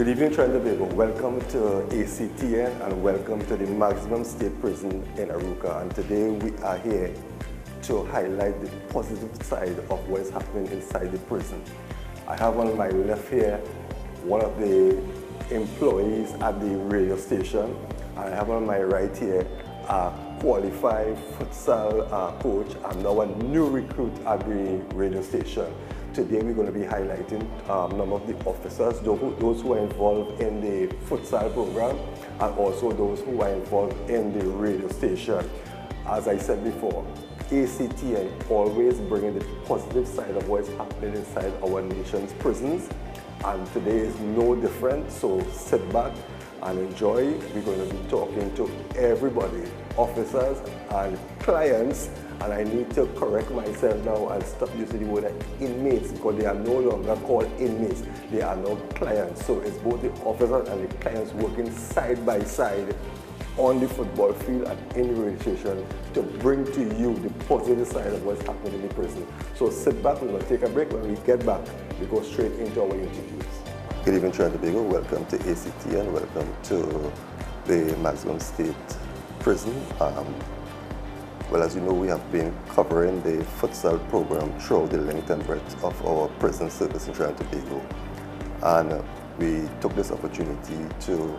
Good evening, Trinidad and Tobago. Welcome to ACTN and welcome to the Maximum State Prison in Aruca. And today we are here to highlight the positive side of what is happening inside the prison. I have on my left here one of the employees at the radio station, and I have on my right here a qualified futsal coach and now a new recruit at the radio station. Today we're going to be highlighting some of the officers, those who are involved in the futsal program and also those who are involved in the radio station. As I said before, ACTN always bringing the positive side of what is happening inside our nation's prisons, and today is no different, so sit back and enjoy. We're going to be talking to everybody, officers and clients. And I need to correct myself now and stop using the word inmates, because they are no longer called inmates. They are now clients. So it's both the officers and the clients working side by side on the football field and in the radio station to bring to you the positive side of what's happening in the prison. So sit back, we're going to take a break. When we get back, we go straight into our interviews. Good evening, Trinidad and Tobago. Welcome to ACT and welcome to the Maximum State Prison. Well, as you know, we have been covering the futsal program throughout the length and breadth of our prison service in Trinidad and Tobago. And we took this opportunity to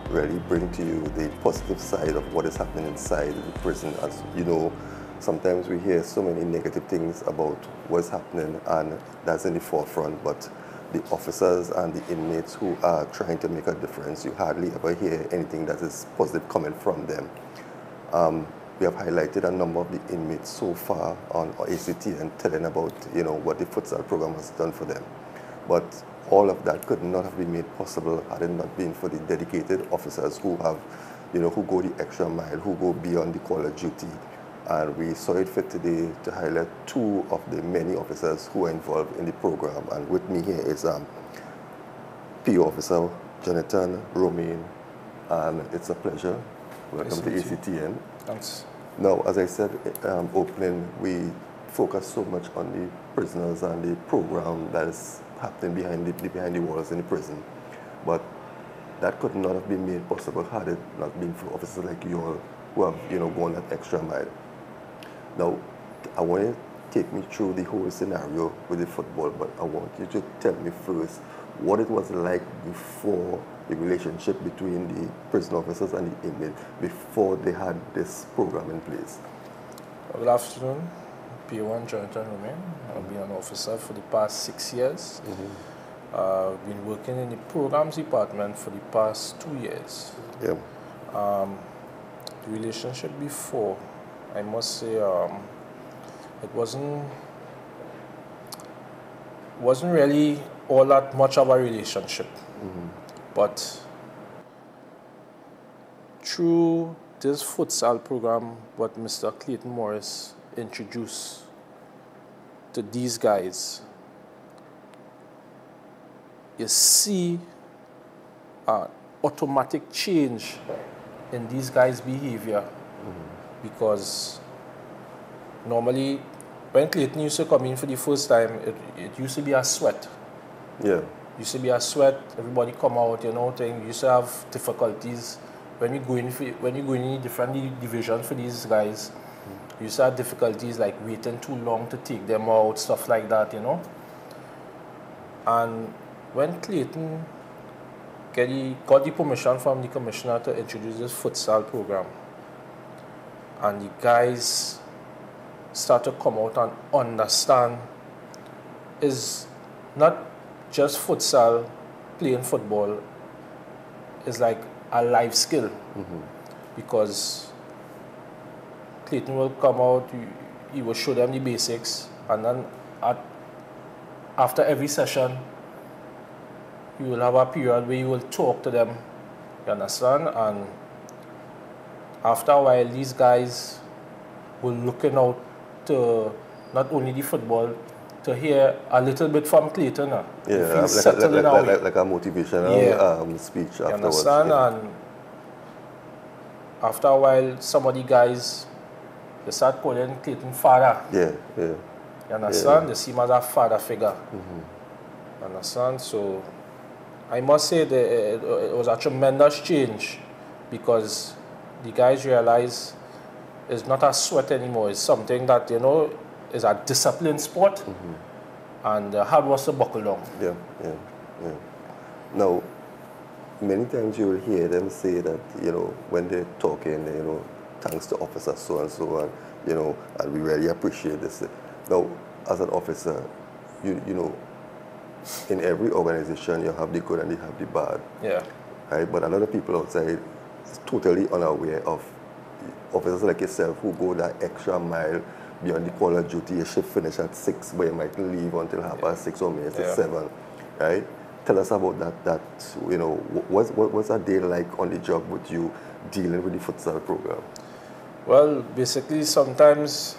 really bring to you the positive side of what is happening inside the prison. As you know, sometimes we hear so many negative things about what's happening, and that's in the forefront, but the officers and the inmates who are trying to make a difference, you hardly ever hear anything that is positive coming from them. We have highlighted a number of the inmates so far on ACT and telling about, what the futsal program has done for them. But all of that could not have been made possible had it not been for the dedicated officers who have, who go the extra mile, who go beyond the call of duty. And we saw it fit today to highlight two of the many officers who are involved in the program. And with me here is PO Officer Jonathan Romain, and it's a pleasure. Welcome to ACTN. Thanks. Now, as I said, opening, we focus so much on the prisoners and the program that is happening behind the walls in the prison. But that could not have been made possible had it not been for officers like you all who have, gone that extra mile. Now, I want you to take me through the whole scenario with the football, but I want you to tell me first what it was like before the relationship between the prison officers and the inmates, before they had this program in place. Good afternoon, P1 Jonathan Romain. I've been an officer for the past 6 years. I've been working in the programs department for the past 2 years. Yeah. The relationship before, I must say, it wasn't really all that much of a relationship. But through this futsal program, what Mr. Clayton Morris introduced to these guys, you see an automatic change in these guys' behavior. Because normally, when Clayton used to come in for the first time, it used to be a sweat. Yeah. Used to be a sweat, everybody come out, thing. You used to have difficulties when you go in different divisions for these guys. You used to have difficulties like waiting too long to take them out, stuff like that, And when Clayton got the permission from the commissioner to introduce this futsal program, and the guys start to come out and understand is not just futsal, playing football is like a life skill. Because Clayton will come out, he will show them the basics, and then after every session, you will have a period where you will talk to them, you understand? And after a while, these guys will looking out to not only the football, to hear a little bit from Clayton. Yeah, like a motivational speech afterwards. You understand? Yeah. And after a while, some of the guys, they start calling Clayton father. Yeah. You understand? They see him as a father figure. You understand? So I must say that it was a tremendous change because the guys realize it's not a sweat anymore. It's something that, you know, is a disciplined sport, and hard was to buckle down. Yeah, yeah, yeah. Now, many times you will hear them say that, you know, when they're talking, you know, thanks to officers so and so, and, you know, and we really appreciate this. Now, as an officer, you know, in every organization, you have the good and you have the bad. Yeah. Right? But a lot of people outside is totally unaware of officers like yourself who go that extra mile beyond the call of duty. Your shift finish at 6, but you might leave until 6:30 or maybe 7. Right? Tell us about that, you know, what's a day like on the job with you dealing with the futsal program? Well, basically, sometimes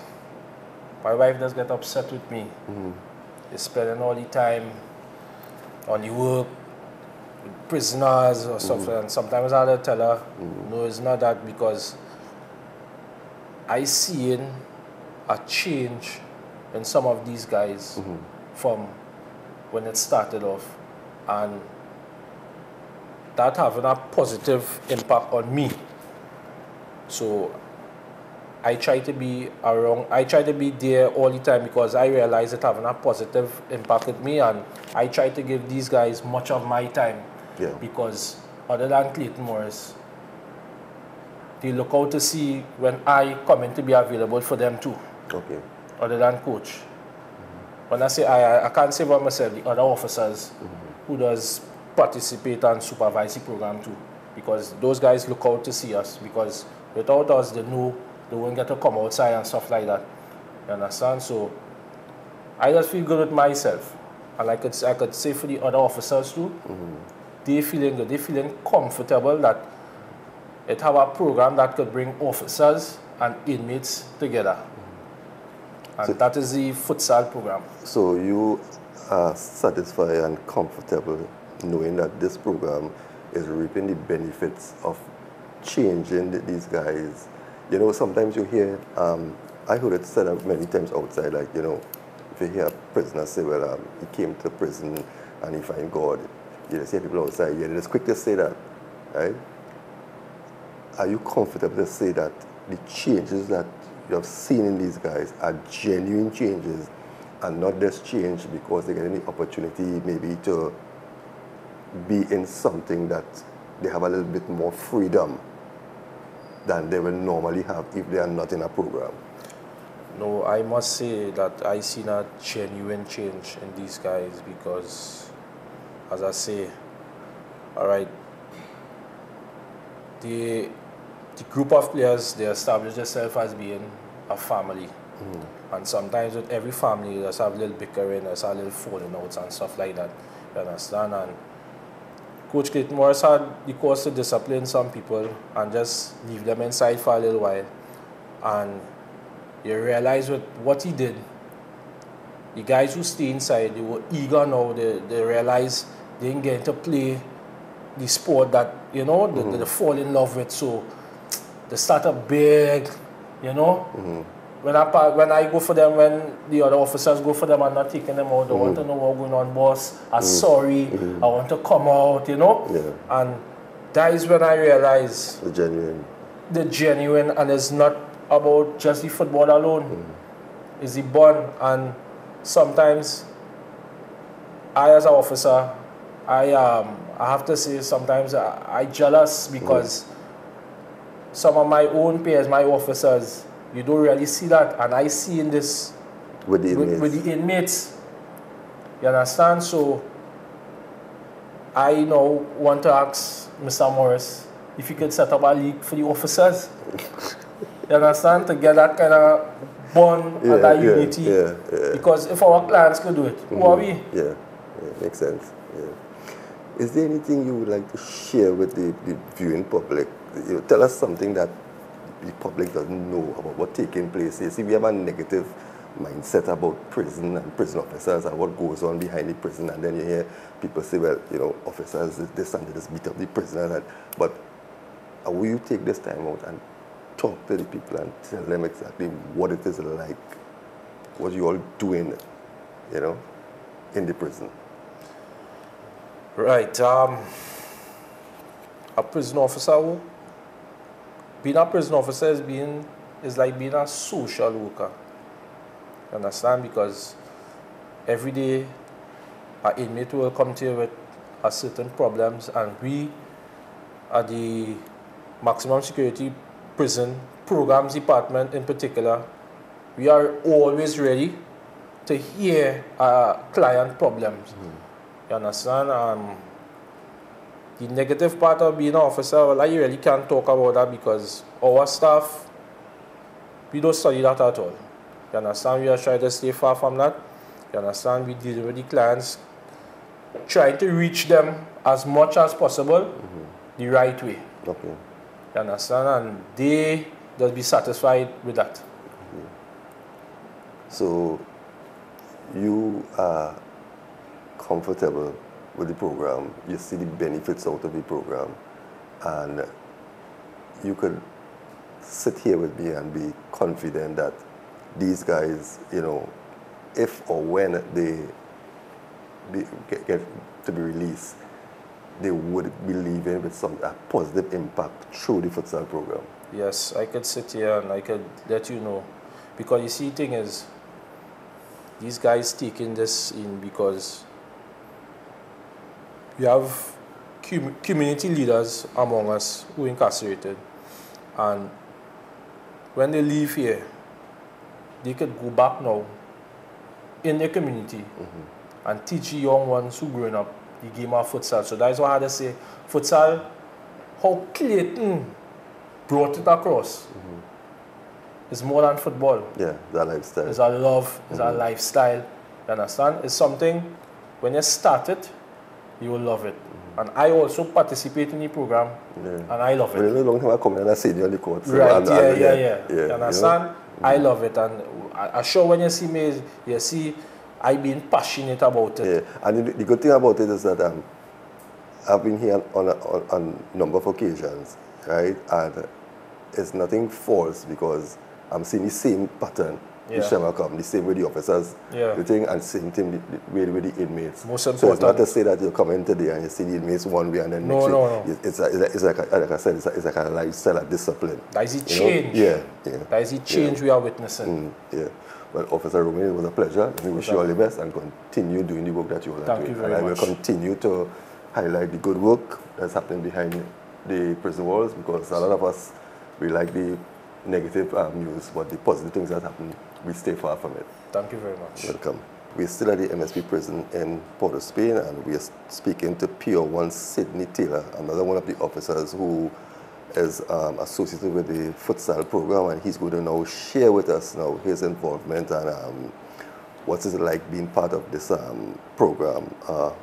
my wife does get upset with me. They're spending all the time on the work with prisoners or something, and sometimes I have to tell her, no, it's not that, because I seen a change in some of these guys from when it started off, and that having a positive impact on me. So I try to be around, I try to be there all the time because I realize it having a positive impact with me, and I try to give these guys much of my time. Yeah. Because other than Clayton Morris, they look out to see when I come in to be available for them too. Okay. Other than coach. When I say I can't say by myself, the other officers who does participate and supervise the program too. Because those guys look out to see us, because without us, they know they won't get to come outside and stuff like that. You understand? So I just feel good with myself. And I could say for the other officers too, they feeling good, they feeling comfortable that it have a program that could bring officers and inmates together. And so that is the futsal program. So you are satisfied and comfortable knowing that this program is reaping the benefits of changing these guys. You know, sometimes you hear, I heard it said many times outside, like, you know, if you hear a prisoner say, well, he came to prison and he find God, you see people outside, it's quick to say that, right? Are you comfortable to say that the changes that you have seen in these guys are genuine changes and not just change because they get any opportunity maybe to be in something that they have a little bit more freedom than they will normally have if they are not in a program? No, I must say that I seen a genuine change in these guys because, as I say, all right, the group of players, they establish themselves as being a family. And sometimes with every family, there's a little bickering, there's a little falling out and stuff like that. You understand? And Coach Clayton Morris had the course to discipline some people and just leave them inside for a little while. And you realize with what he did, the guys who stay inside, they were eager now. They realize they didn't get to play the sport that, you know, they fall in love with. So they start a big, you know. When I go for them, when the other officers go for them, I'm not taking them out. They want to know what's going on, boss. I'm sorry. I want to come out, you know. Yeah. And that is when I realize the genuine, and it's not about just the football alone. It's the bond. And sometimes I, as an officer, I have to say sometimes I jealous because some of my own peers, my officers, you don't really see that, and I see in this with the inmates. You understand? So I now want to ask Mr. Morris if he could set up a league for the officers. You understand? To get that kind of bond and that unity. Because if our clients could do it, who are we? Yeah, makes sense. Is there anything you would like to share with the viewing public? You know, tell us something that the public doesn't know about what's taking place. You see, we have a negative mindset about prison and prison officers and what goes on behind the prison, and then you hear people say, well, you know, officers this and they just beat up the prisoner. But will you take this time out and talk to the people and tell them exactly what it is like, what you all doing, you know, in the prison? Right. A prison officer, being a prison officer is like being a social worker. You understand? Because every day an inmate will come to you with a certain problems, and we at the maximum security prison programs department in particular, we are always ready to hear client problems. You understand? The negative part of being an officer, well, I really can't talk about that because our staff, we don't study that at all. You understand? We are trying to stay far from that. You understand? We deal with the clients, trying to reach them as much as possible the right way. Okay. You understand? And they will be satisfied with that. So you are comfortable with the program, you see the benefits out of the program, and you could sit here with me and be confident that these guys, you know, if or when they get to be released, they would be leaving with a positive impact through the futsal program. Yes, I could sit here and I could let you know. Because you see, the thing is, these guys taking this in because we have community leaders among us who are incarcerated. And when they leave here, they could go back now in their community and teach young ones who are growing up the game of futsal. So that's why I had to say, futsal, how Clayton brought it across. It's more than football. Yeah, that lifestyle. It's a love, it's a lifestyle. You understand? It's something, when you start it, you will love it. And I also participate in the program, and I love it. Well, a long time I come in and I see you on the court. So right, yeah. You understand? You know? I love it. And I'm sure when you see me, you see I being passionate about it. Yeah, and the good thing about it is that I've been here on a number of occasions, right? And it's nothing false because I'm seeing the same pattern. The Shema come, the same with the officers, the thing, and same thing with the inmates. Most so important. It's not to say that you come in today and you see the inmates one way and then next No. It's like I said, it's like a lifestyle, a discipline. That is a change. Yeah. That is a change we are witnessing. Yeah. Well, Officer Romain, it was a pleasure. We wish you all the best and continue doing the work that you are doing. Thank you very much. And I will continue to highlight the good work that's happening behind the prison walls because a lot of us, we like the negative news, but the positive things that happen, we stay far from it. Thank you very much. Welcome. We're still at the MSP prison in Port of Spain, and we are speaking to Pier 1 Sydney Taylor, another one of the officers who is associated with the futsal program, and he's going to now share with us now his involvement and what is it like being part of this program.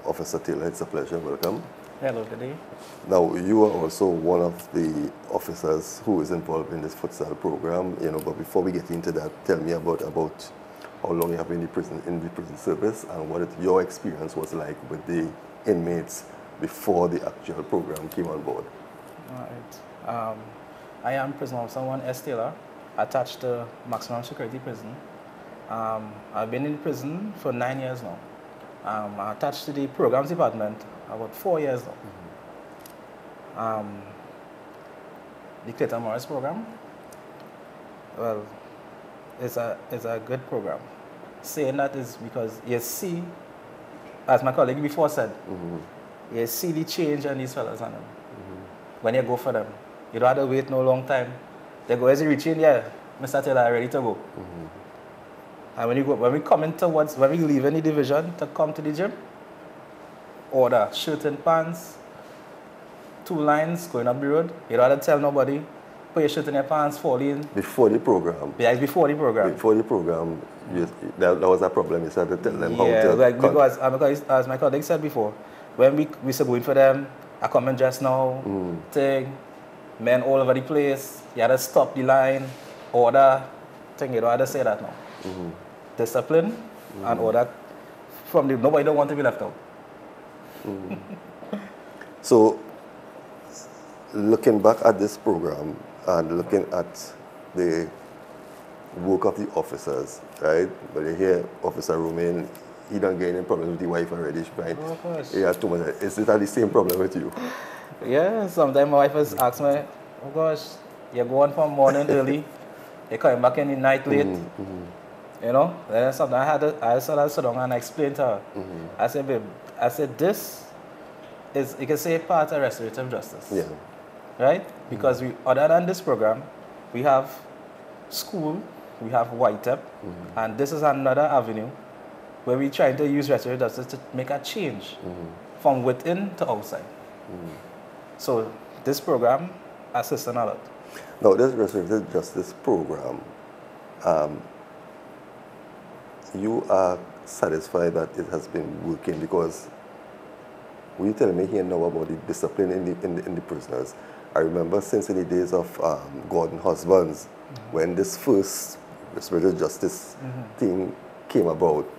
Officer Taylor, it's a pleasure. Welcome. Hello, good day. Now, you are also one of the officers who is involved in this futsal program, you know, but before we get into that, tell me about how long you have been in the prison service and what your experience was like with the inmates before the actual program came on board. All right. I am prison officer 1 S. Taylor, attached to maximum security prison. I've been in prison for 9 years now. I'm attached to the programs department about 4 years now. The Clayton Morris program, well, it's a good program. Saying that is because you see, as my colleague before said, you see the change on these fellas on them. When you go for them, you don't have to wait no long time. They go, is he reaching? Yeah, Mr. Taylor, ready to go. And when we come in towards, when we leave any division to come to the gym, order shirt and pants, 2 lines going up the road. You don't have to tell nobody. Put your shirt and your pants, fall in. Before the program? Yeah, it's before the program. Before the program, that was a problem. You had to tell them how to... Yeah, like because as my colleague said before, when we used to go in for them, I come in just now, thing, men all over the place, you had to stop the line, order, thing, you don't have to say that now. Discipline and order from the, nobody don't want to be left out. So, looking back at this program and looking at the work of the officers, right? When you hear Officer Romain, he don't get any problems with the wife already, right? Oh, of course. He has too much. Is it the same problem with you? Yeah, sometimes my wife has asked me, oh gosh, you're going from morning early, you're coming back in the night late. You know, then sometimes I sat down and I explained to her. I said, babe, this is, you can say, part of restorative justice. Yeah. Right? Because we, other than this program, we have school, we have YTEP, and this is another avenue where we're trying to use restorative justice to make a change from within to outside. So this program assists in a lot. Now, this restorative justice program, you are satisfied that it has been working, because when you tell me here now about the discipline in the prisoners, I remember since in the days of Gordon Husbands, when this first restorative justice thing came about.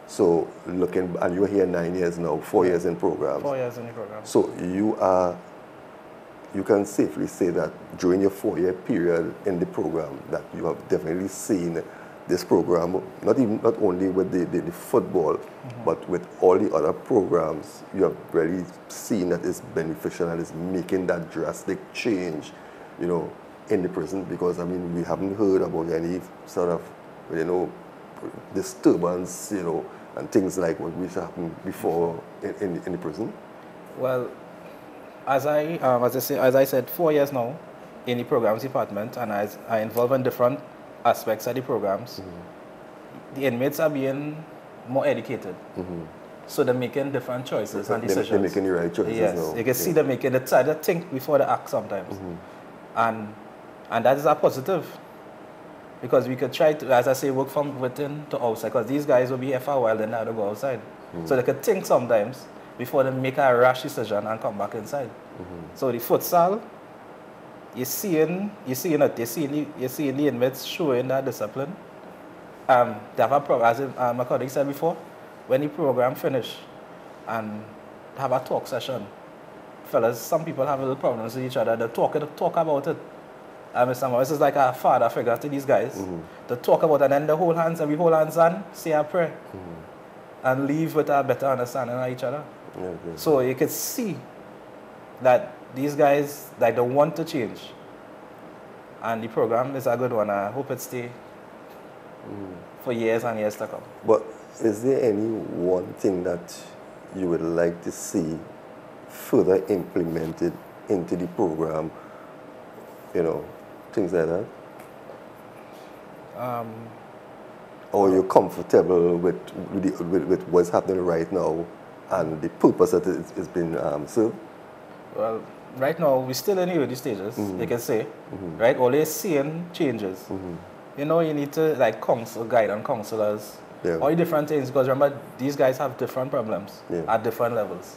So looking, and you're here 9 years now, 4 years in programs. 4 years in the program. So you can safely say that during your 4-year period in the program that you have definitely seen this program, not only with the football, but with all the other programs, you have really seen that it's beneficial and it's making that drastic change, you know, in the prison. Because I mean, we haven't heard about any sort of, you know, disturbance, you know, and things like what used to happen before in the prison. Well, as I said, 4 years now in the programs department, and I involved in different aspects of the programs. The inmates are being more educated. So they're making different choices and decisions. They're making the right choices now. You can see them making the try to think before they act sometimes. And that is a positive. Because we could try to, as I say, work from within to outside. Because these guys will be here for a while, then they have to go outside. So they could think sometimes before they make a rash decision and come back inside. So the futsal, you're seeing the inmates showing that discipline. They have a program, as my colleague said before, when the program finish and have a talk session. Fellas, some people have little problems with each other. They talk about it. This is like a father figure to these guys. They talk about it, and then they hold hands, and we hold hands and say a prayer. And leave with a better understanding of each other. So you can see that these guys, like, they want to change. And the program is a good one. I hope it stays for years and years to come. But is there any one thing that you would like to see further implemented into the program? You know, things like that? Or you're comfortable with what's happening right now and the purpose that it's been served? Well, right now, we're still in the early stages, you can say, right? Always seeing changes. You know, you need to, like, guide and counselors, all different things, because remember, these guys have different problems at different levels,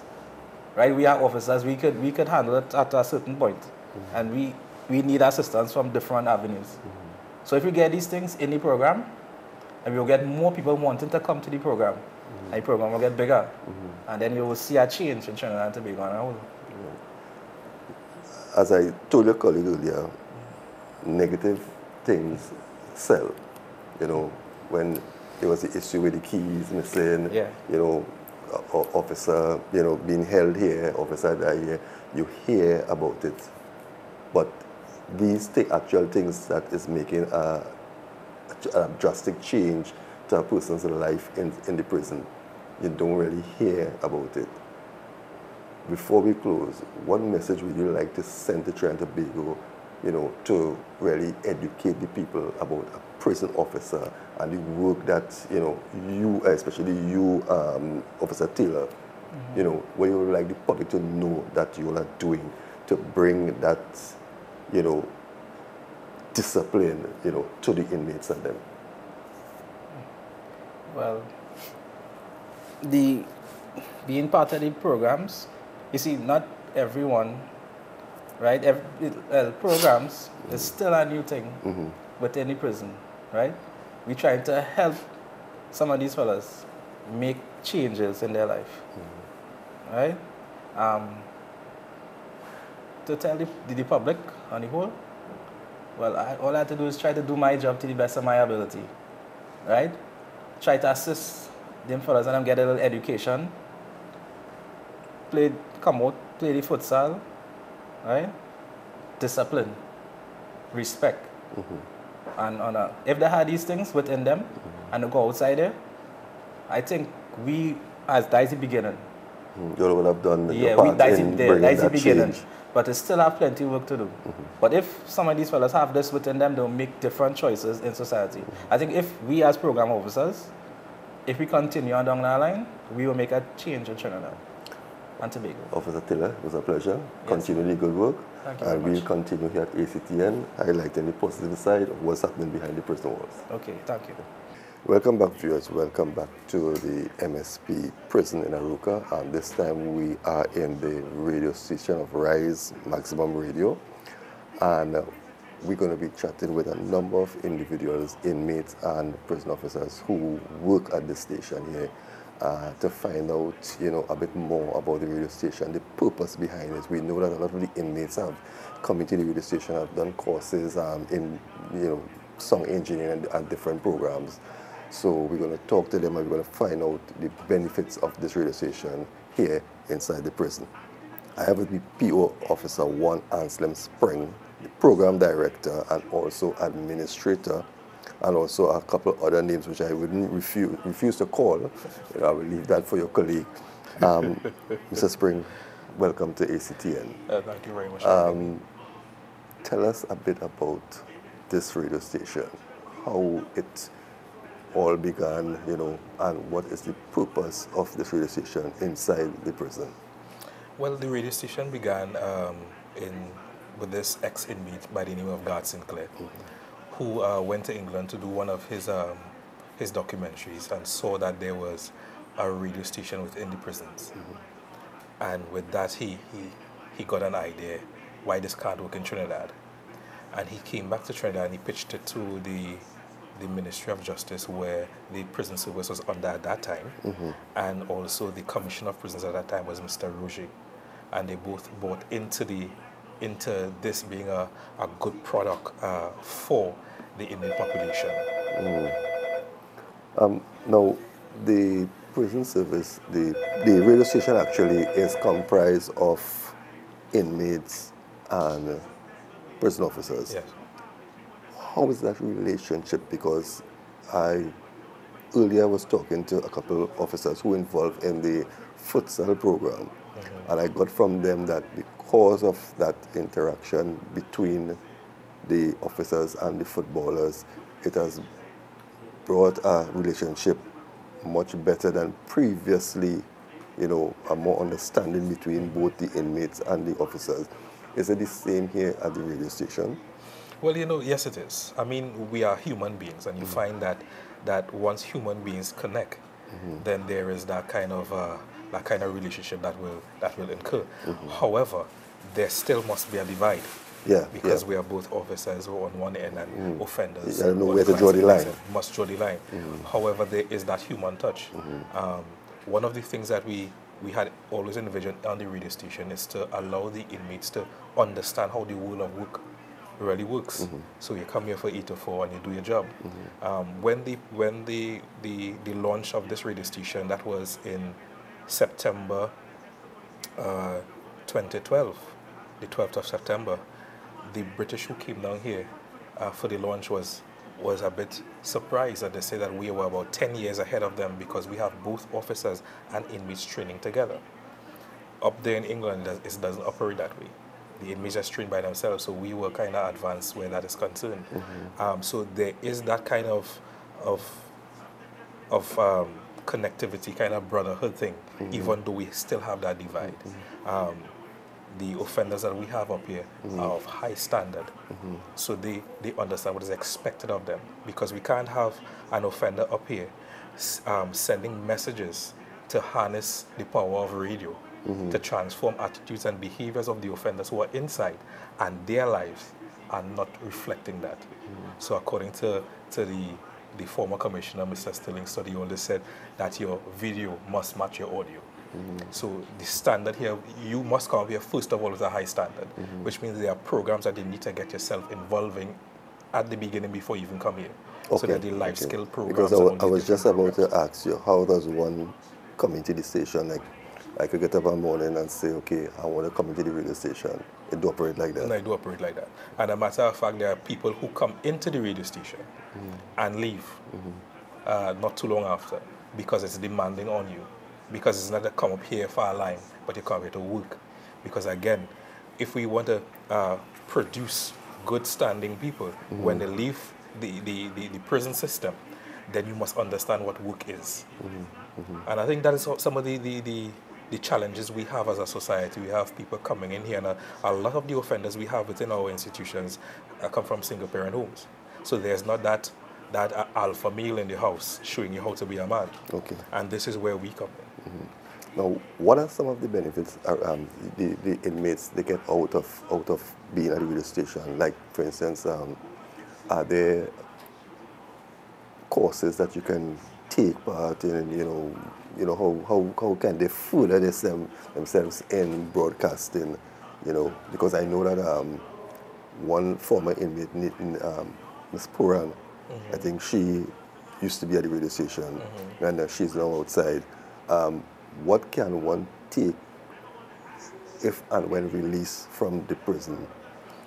right? We are officers, we could handle it at a certain point, and we need assistance from different avenues. So if we get these things in the program, and we'll get more people wanting to come to the program, and the program will get bigger, and then you will see a change in Trinidad and Tobago and all. As I told your colleague earlier, negative things sell. You know, when there was the issue with the keys missing, you know, officer, you know, being held here, officer died here, you hear about it. But these actual things that is making a drastic change to a person's life in the prison, you don't really hear about it. Before we close, what message would you like to send to Trinidad and Tobago, you know, to really educate the people about a prison officer and the work that, you know, you, especially you, Officer Taylor, you know, what you would like the public to know that you are doing to bring that, you know, discipline, you know, to the inmates and them? Well, being part of the programs, you see, not everyone, right? Programs is still a new thing within the prison, right? We're trying to help some of these fellas make changes in their life, right? To tell the public on the whole, well, all I have to do is try to do my job to the best of my ability, right? Try to assist them fellas and them get a little education, come out, play the futsal, right? Discipline, respect. And if they had these things within them and they go outside there, I think that's the beginning. You would have done Yeah, your part that's in the bringing that beginning. change. But they still have plenty of work to do. But if some of these fellas have this within them, they'll make different choices in society. I think if we as program officers, if we continue on down that line, we will make a change in Trinidad and Tobago. Officer Taylor, it was a pleasure. Continue the good work. Thank you And very we'll much. continue here at ACTN, highlighting the positive side of what's happening behind the prison walls. Okay, thank you. Welcome back, viewers. Welcome back to the MSP prison in Aruka. And this time we are in the radio station of Rise Maximum Radio. And we're going to be chatting with a number of individuals, inmates and prison officers who work at the station here to find out, a bit more about the radio station, the purpose behind it. We know that a lot of the inmates have come into the radio station, have done courses in, song engineering and different programs. So we're going to talk to them and we're going to find out the benefits of this radio station here inside the prison. I have with me PO Officer 1 Anselm Spring, the Program Director and also Administrator, and also a couple of other names which I wouldn't refuse to call. I will leave that for your colleague. Mr. Spring, welcome to ACTN. Thank you very much. Tell us a bit about this radio station, how it all began, and what is the purpose of this radio station inside the prison? Well, the radio station began with this ex-inmate by the name of Garth Sinclair, who went to England to do one of his documentaries and saw that there was a radio station within the prisons. And with that, he got an idea why this can't work in Trinidad. And he came back to Trinidad and he pitched it to the Ministry of Justice, where the prison service was under at that time, and also the Commissioner of Prisons at that time was Mr. Roger. And they both bought into this being a good product for the inmate population. Now, the prison service, the radio station actually is comprised of inmates and prison officers. Yes. How is that relationship? Because I earlier was talking to a couple of officers who involved in the futsal program, and I got from them that because of that interaction between the officers and the footballers, it has brought a relationship much better than previously, a more understanding between both the inmates and the officers. Is it the same here at the radio station? Well, yes, it is. I mean, we are human beings, and you find that once human beings connect, then there is that kind of relationship that will incur. However, there still must be a divide. Yeah. Because we are both officers on one end and offenders. I don't know where to draw the line. Must draw the line. However, there is that human touch. One of the things that we had always envisioned on the radio station is to allow the inmates to understand how the world of work really works. So you come here for 8 to 4 and you do your job. When the launch of this radio station, that was in September 2012, the 12th of September, the British who came down here for the launch was a bit surprised that they say that we were about 10 years ahead of them because we have both officers and inmates training together. Up there in England, it doesn't operate that way. The inmates are trained by themselves, so we were kind of advanced where that is concerned. So there is that kind of connectivity, kind of brotherhood thing, even though we still have that divide. The offenders that we have up here are of high standard, so they understand what is expected of them, because we can't have an offender up here sending messages to harness the power of radio to transform attitudes and behaviors of the offenders who are inside, and their lives are not reflecting that. So according to the former commissioner, Mr. Stilling, study always said that your video must match your audio. So the standard here, you must come here first of all with a high standard, which means there are programs that you need to get yourself involving at the beginning before you even come here. So that the life skill programs Because and all I these was just different about to ask you, how does one come into the station? Like, I could get up one morning and say, okay, I want to come into the radio station. It do operate like that? No, I do operate like that. And a matter of fact, there are people who come into the radio station and leave not too long after because it's demanding on you. Because it's not a come up here for a line, but you come here to work. Because again, if we want to produce good standing people, when they leave the prison system, then you must understand what work is. And I think that is some of the challenges we have as a society. We have people coming in here, and a lot of the offenders we have within our institutions come from single-parent homes. So there's not that alpha male in the house showing you how to be a man. Okay. And this is where we come in. Now, what are some of the benefits the inmates they get out of being at the radio station? Like, for instance, are there courses that you can take part in? You know how can they further themselves in broadcasting? You know, because I know that one former inmate, Ms. Puran, I think she used to be at the radio station, and she's now outside. What can one take if and when released from the prison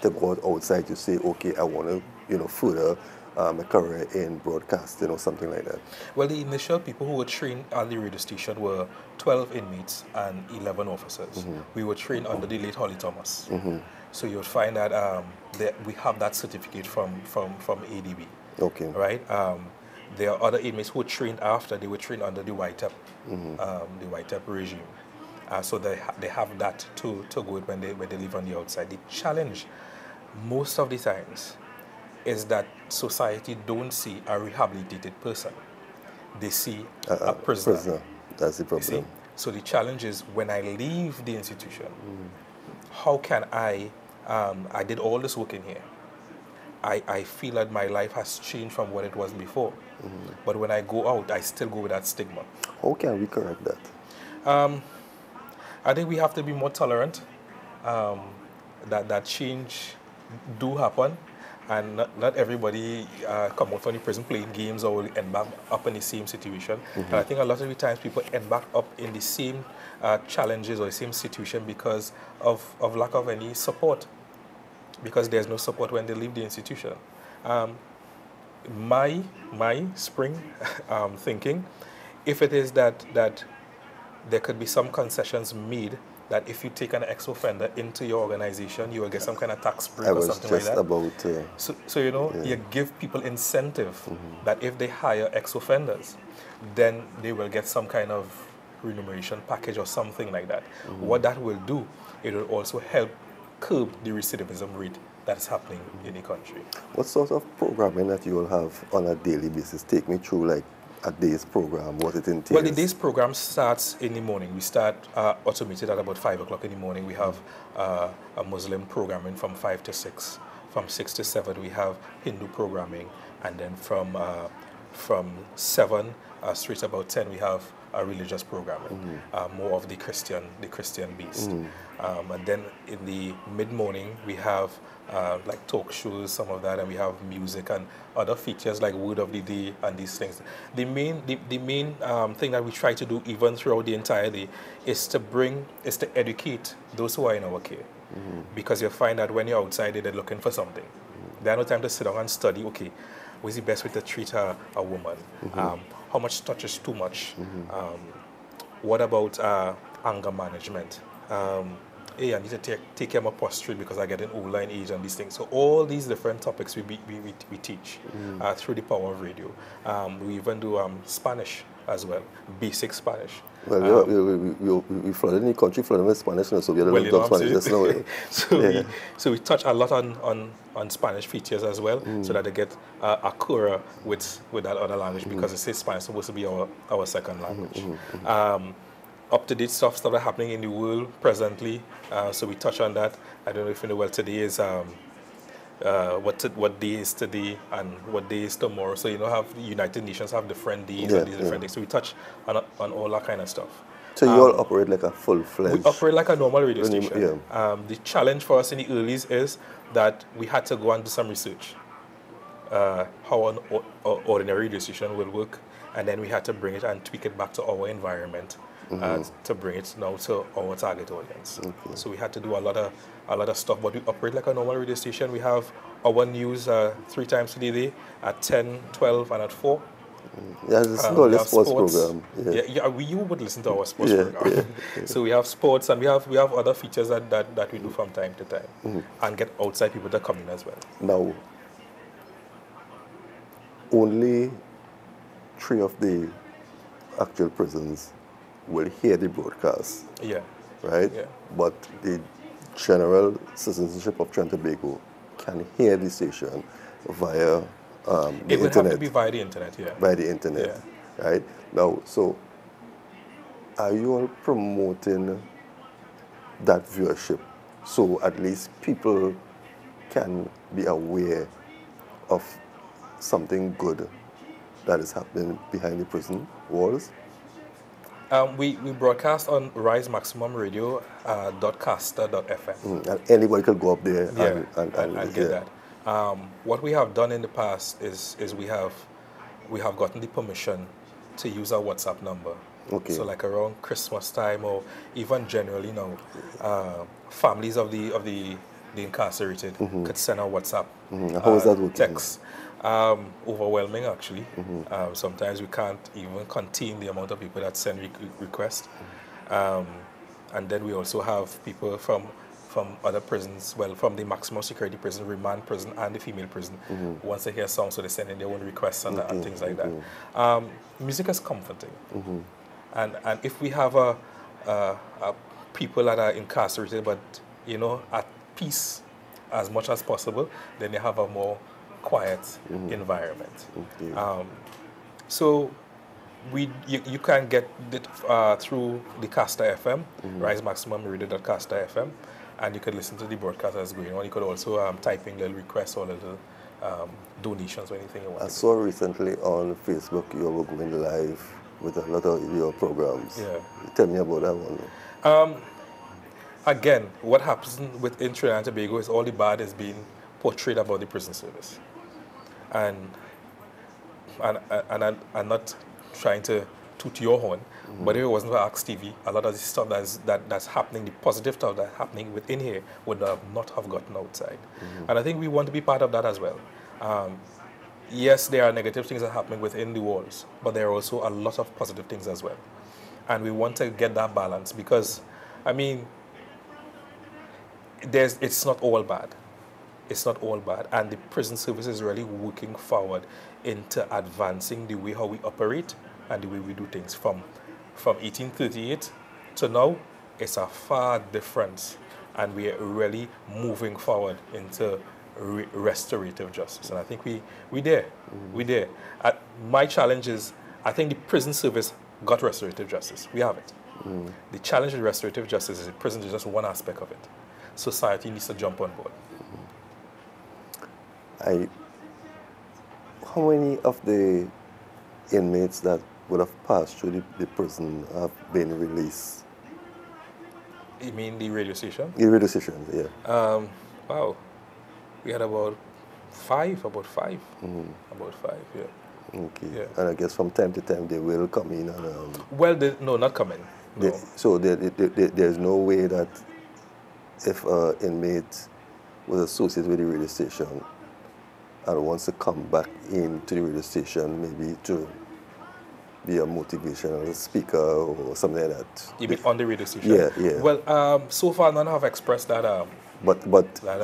to go outside to say, okay, I want to, further a career in broadcasting or something like that? Well, the initial people who were trained at the radio station were 12 inmates and 11 officers. We were trained under the late Holly Thomas. So you'll find that, we have that certificate from ADB. Okay. Right? There are other inmates who were trained after. They were trained under the YTEP, the YTEP regime. So they have that to go with when they live on the outside. The challenge, most of the times, is that society don't see a rehabilitated person. They see a prisoner. That's the problem. So the challenge is when I leave the institution, how can I did all this work in here. I feel that my life has changed from what it was before. But when I go out, I still go with that stigma. How can we correct that? I think we have to be more tolerant. That change do happen. And not everybody come out from the prison playing games or will end back up in the same situation. And I think a lot of the times people end back up in the same challenges or the same situation because of lack of any support. Because there's no support when they leave the institution. My spring thinking, if it is that there could be some concessions made that if you take an ex-offender into your organization, you will get some kind of tax break or something like that. So you give people incentive that if they hire ex-offenders, then they will get some kind of remuneration package or something like that. What that will do, it will also help curb the recidivism rate that's happening in the country. What sort of programming that you will have on a daily basis? Take me through like a day's program, what it entails. Well, the day's program starts in the morning. We start automated at about 5 o'clock in the morning. We have a Muslim programming from 5 to 6. From 6 to 7, we have Hindu programming. And then from 7 straight about 10, we have a religious programming, more of the Christian based. And then in the mid-morning, we have like talk shows, some of that, and we have music and other features like word of the day and these things. The main thing that we try to do even throughout the entire day is to educate those who are in our care. Because you find that when you're outside, they're looking for something. They have no time to sit down and study, okay, what's the best way to treat a woman? How much touch is too much? What about anger management? Hey, I need to take care of my posture because I get an older in age and these things. So all these different topics we teach through the power of radio. We even do Spanish as well, basic Spanish. Well, we flooded in the country, flooded with Spanish, so we don't talk Spanish just now. So we touch a lot on Spanish features as well, so that they get a cura with that other language, because it says Spanish is supposed to be our second language. Up-to-date stuff that are happening in the world presently, so we touch on that. I don't know if you know, well, today is what day is today and what day is tomorrow. So have the United Nations have different days and these different things. So we touch on all that kind of stuff. So you all operate like a full-fledged... We operate like a normal radio station. The challenge for us in the earlies is that we had to go and do some research. how an ordinary radio station will work, and then we had to bring it and tweak it back to our environment to bring it now to our target audience. Okay. So we had to do a lot of stuff, but we operate like a normal radio station. We have our news 3 times a day at 10, 12, and at 4. Yeah, this is not We a have sports program. You would listen to our sports program. So we have sports, and we have other features that we do from time to time, and get outside people to come in as well. Now, only 3 of the actual prisons will hear the broadcast, Yeah. right? Yeah. But the general citizenship of Trinidad and Tobago can hear the station via the It would internet. have to be via the internet, yeah. By the internet, right? Now, so are you all promoting that viewership so at least people can be aware of something good that is happening behind the prison walls? We broadcast on Rise Maximum Radio .caster.fm. And anybody could go up there and get that. What we have done in the past is we have gotten the permission to use our WhatsApp number. Okay. So like around Christmas time, or even generally now, families of the incarcerated could send a WhatsApp How is that working? text. Overwhelming actually. Sometimes we can't even contain the amount of people that send requests. And then we also have people from other prisons, well, from the maximum security prison, remand prison, and the female prison. Once they hear songs, so they send in their own requests and things like that. Music is comforting. And if we have people that are incarcerated but, at peace as much as possible, then they have a more quiet environment. So you can get it through the Caster FM, Rise Maximum Radio.Caster FM, and you can listen to the broadcast that's going on. You could also type in little requests or little donations or anything you want. I saw recently on Facebook you were going live with a lot of your programs. Yeah. Tell me about that one. Again, what happens within Trinidad and Tobago is all the bad is being portrayed about the prison service. And I'm not trying to toot your horn, but if it wasn't for Axe TV, a lot of the stuff that's happening, the positive stuff that's happening within here would not have gotten outside. And I think we want to be part of that as well. Yes, there are negative things that are happening within the walls, but there are also a lot of positive things as well. And we want to get that balance because, it's not all bad. It's not all bad. And the prison service is really working forward into advancing the way how we operate and the way we do things. From 1838 to now, it's a far difference. And we are really moving forward into restorative justice. And I think we're there. We're there. My challenge is, I think the prison service got restorative justice. We have it. The challenge with restorative justice is the prison is just one aspect of it. Society needs to jump on board. How many of the inmates that would have passed through the prison have been released? You mean the radio station? The radio station, yeah. Wow. We had about five. About five, yeah. Okay. Yeah. And I guess from time to time they will come in and... Well, no, not come in. No. So there's no way that if an inmate was associated with the radio station and wants to come back into the radio station, maybe to be a motivational speaker or something like that. You mean on the radio station? Yeah. Well, so far none have expressed that. But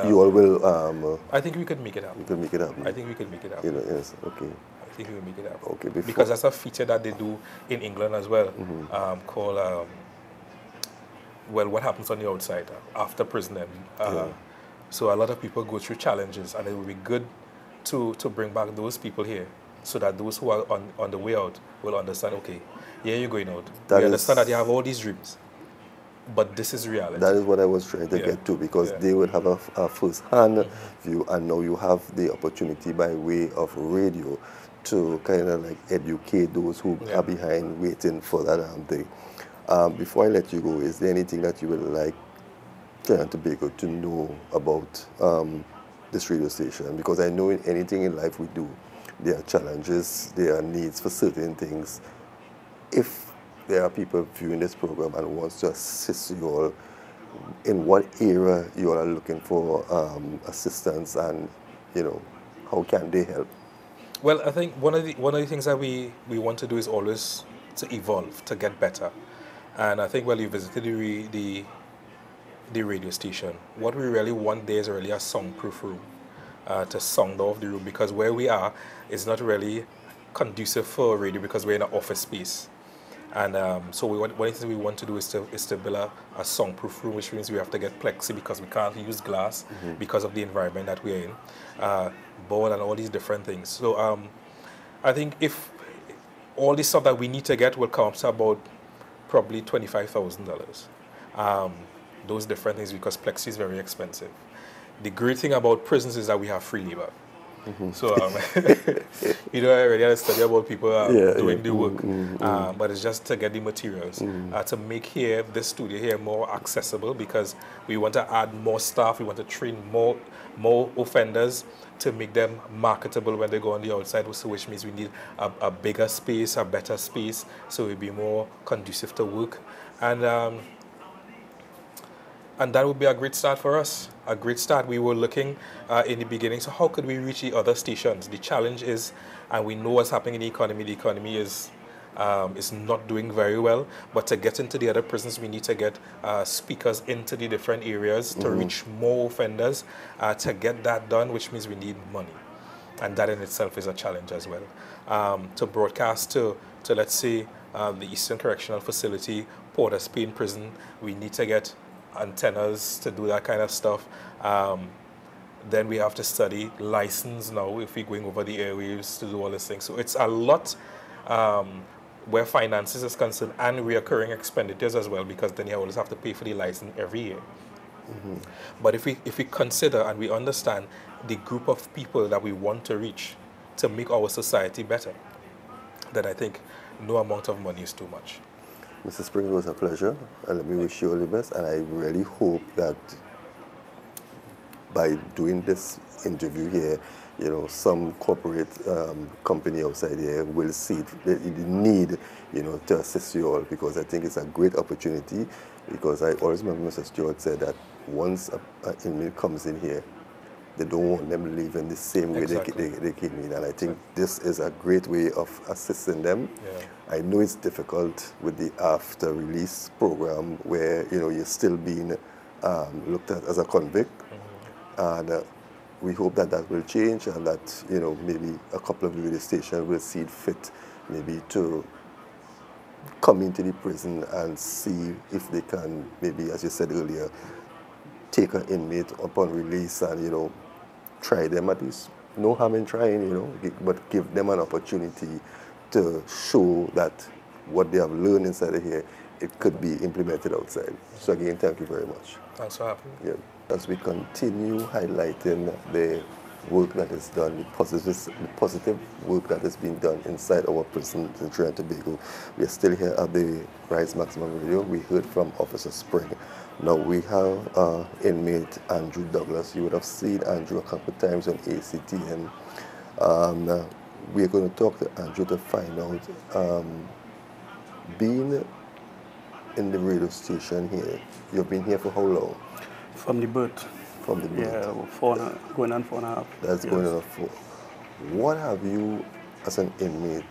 you all will... I think we could make it happen. You can make it happen. I think we could make it happen. Yes, okay. I think we will make it happen. Okay, because that's a feature that they do in England as well, called, what happens on the outside after prison. So a lot of people go through challenges, and it would be good to bring back those people here so that those who are on the way out will understand, okay, yeah, you're going out. We understand that you have all these dreams, but this is reality. That is what I was trying to get to, because they would have a first-hand view, and now you have the opportunity by way of radio to kind of like educate those who are behind waiting for that thing. Before I let you go, is there anything that you would like Trinidad and Tobago to know about this radio station? Because I know in anything in life we do, there are challenges, there are needs for certain things. If there are people viewing this program and wants to assist you all, in what area you all are looking for assistance, and how can they help? Well, I think one of the things that we want to do is always to evolve, to get better. And I think while you visited the radio station, what we really want there is really a soundproof room to sound off the room, because where we are is not really conducive for radio because we're in an office space. And so one of the things we want to do is to build a soundproof room, which means we have to get plexi because we can't use glass because of the environment that we're in, board and all these different things. So I think if all the stuff that we need to get will come up to about probably $25,000. Those different things, because plexi is very expensive. The great thing about prisons is that we have free labor. So, I already had a study about people doing the work, but it's just to get the materials, to make this studio here more accessible, because we want to add more staff, we want to train more offenders to make them marketable when they go on the outside, so which means we need a bigger space, a better space, so it'll be more conducive to work. And that would be a great start for us. A great start. We were looking in the beginning, so how could we reach the other stations? The challenge is, and we know what's happening in the economy is not doing very well, but to get into the other prisons, we need to get speakers into the different areas to reach more offenders. To get that done, which means we need money. And that in itself is a challenge as well. To broadcast to let's say, the Eastern Correctional Facility, Port of Spain Prison, we need to get antennas to do that kind of stuff. Then we have to study license now if we're going over the airwaves to do all these things. So it's a lot where finances is concerned, and reoccurring expenditures as well, because then you always have to pay for the license every year. But if we consider and we understand the group of people that we want to reach to make our society better, then I think no amount of money is too much. Mr. Spring, it was a pleasure, and let me wish you all the best. And I really hope that by doing this interview here, some corporate company outside here will see the need, to assist you all, because I think it's a great opportunity. Because I always remember Mr. Stewart said that once an inmate comes in here, they don't want them leaving the same way they came in. And I think this is a great way of assisting them. Yeah. I know it's difficult with the after-release program where, you're still being looked at as a convict. And we hope that will change, and that, maybe a couple of radio stations will see it fit maybe to come into the prison and see if they can, maybe, as you said earlier, take an inmate upon release and, try them at least. No harm in trying, but give them an opportunity to show that what they have learned inside of here, it could be implemented outside. So again, thank you very much. Thanks for having me. Yeah. As we continue highlighting the work that is done, the positive work that is being done inside our prison in Trinidad and Tobago, we are still here at the Rise Maximum Radio. We heard from Officer Spring. Now we have inmate Andrew Douglas. You would have seen Andrew a couple of times on ACTN. We are going to talk to Andrew to find out, being in the radio station here, you've been here for how long? From the birth. From the birth? Yeah, going on 4.5. That's going on 4. What have you, as an inmate,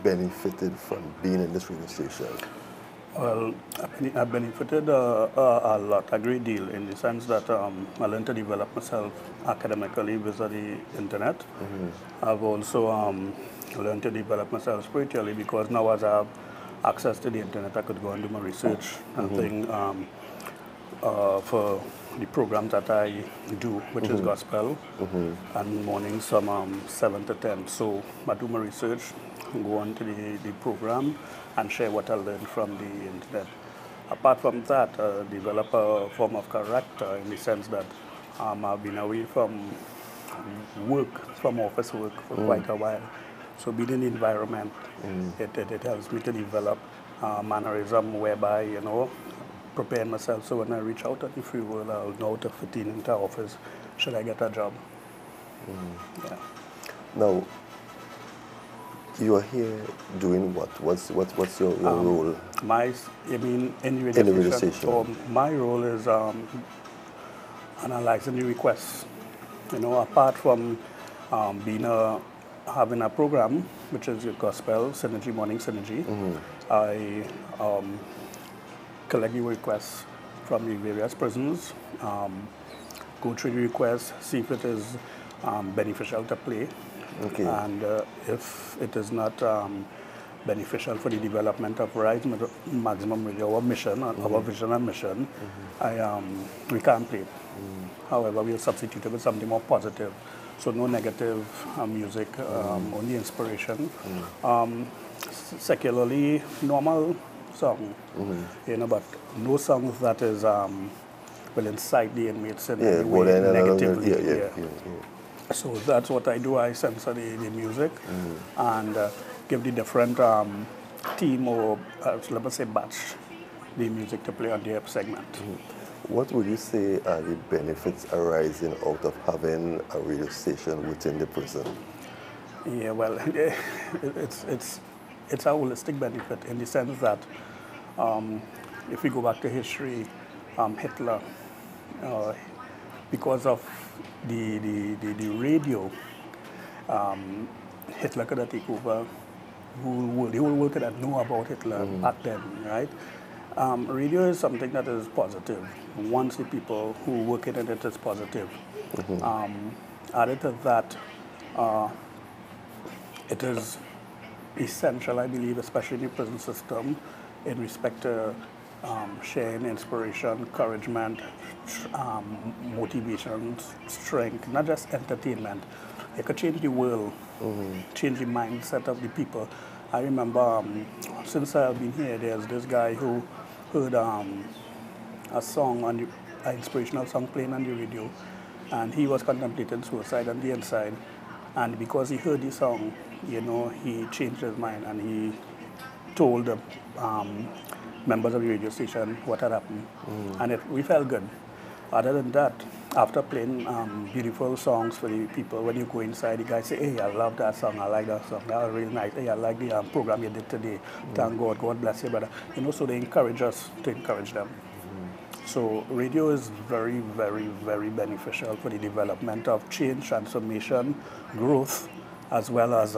benefited from being in this radio station? Well, I benefited a lot, a great deal, in the sense that I learned to develop myself academically vis-a-vis the internet. I've also learned to develop myself spiritually, because now as I have access to the internet, I could go and do my research and things for the programs that I do, which is gospel, and mornings from 7 to 10. So I do my research, go on to the program, and share what I learned from the internet. Apart from that, develop a form of character, in the sense that I've been away from office work for quite a while. So being in the environment, it helps me to develop mannerism whereby, preparing myself so when I reach out at the free world, I'll know how to fit in into office should I get a job. Yeah. Now, you are here doing what? What's your role? You mean in the In the radio radio station? station. My role is analyzing the requests. You know, apart from having a program, which is your gospel, Synergy, Morning Synergy, I collect the requests from the various prisons, go through the requests, see if it is beneficial to play, Okay. and if it is not beneficial for the development of Rise Maximum Radio, our mission, our vision and mission, we can't play it. However, we will substitute it with something more positive. So no negative music, only inspiration. Secularly, normal song, you know, but no songs that is will incite the inmates in any way negatively. So that's what I do. I censor the music and give the different team or let us say batch the music to play on their segment. What would you say are the benefits arising out of having a radio station within the prison? Yeah, well, it's a holistic benefit in the sense that if we go back to history, Hitler, because of the radio, Hitler could have taken over the whole world could have known about Hitler back then, right? Radio is something that is positive. Once the people who work in it is positive. Added to that, it is essential, I believe, especially in the prison system, in respect to sharing inspiration, encouragement, motivation, strength, not just entertainment. It could change the world, change the mindset of the people. I remember since I've been here, there's this guy who heard a song, an inspirational song playing on the radio, and he was contemplating suicide on the inside. And because he heard the song, you know, he changed his mind and he told the members of the radio station what had happened. And we felt good. Other than that, after playing beautiful songs for the people, when you go inside, the guy say, hey, I love that song, I like that song, that was really nice. Hey, I like the program you did today. Thank God, God bless you, brother. You know, so they encourage us to encourage them. So radio is very, very, very beneficial for the development of change, transformation, growth, as well as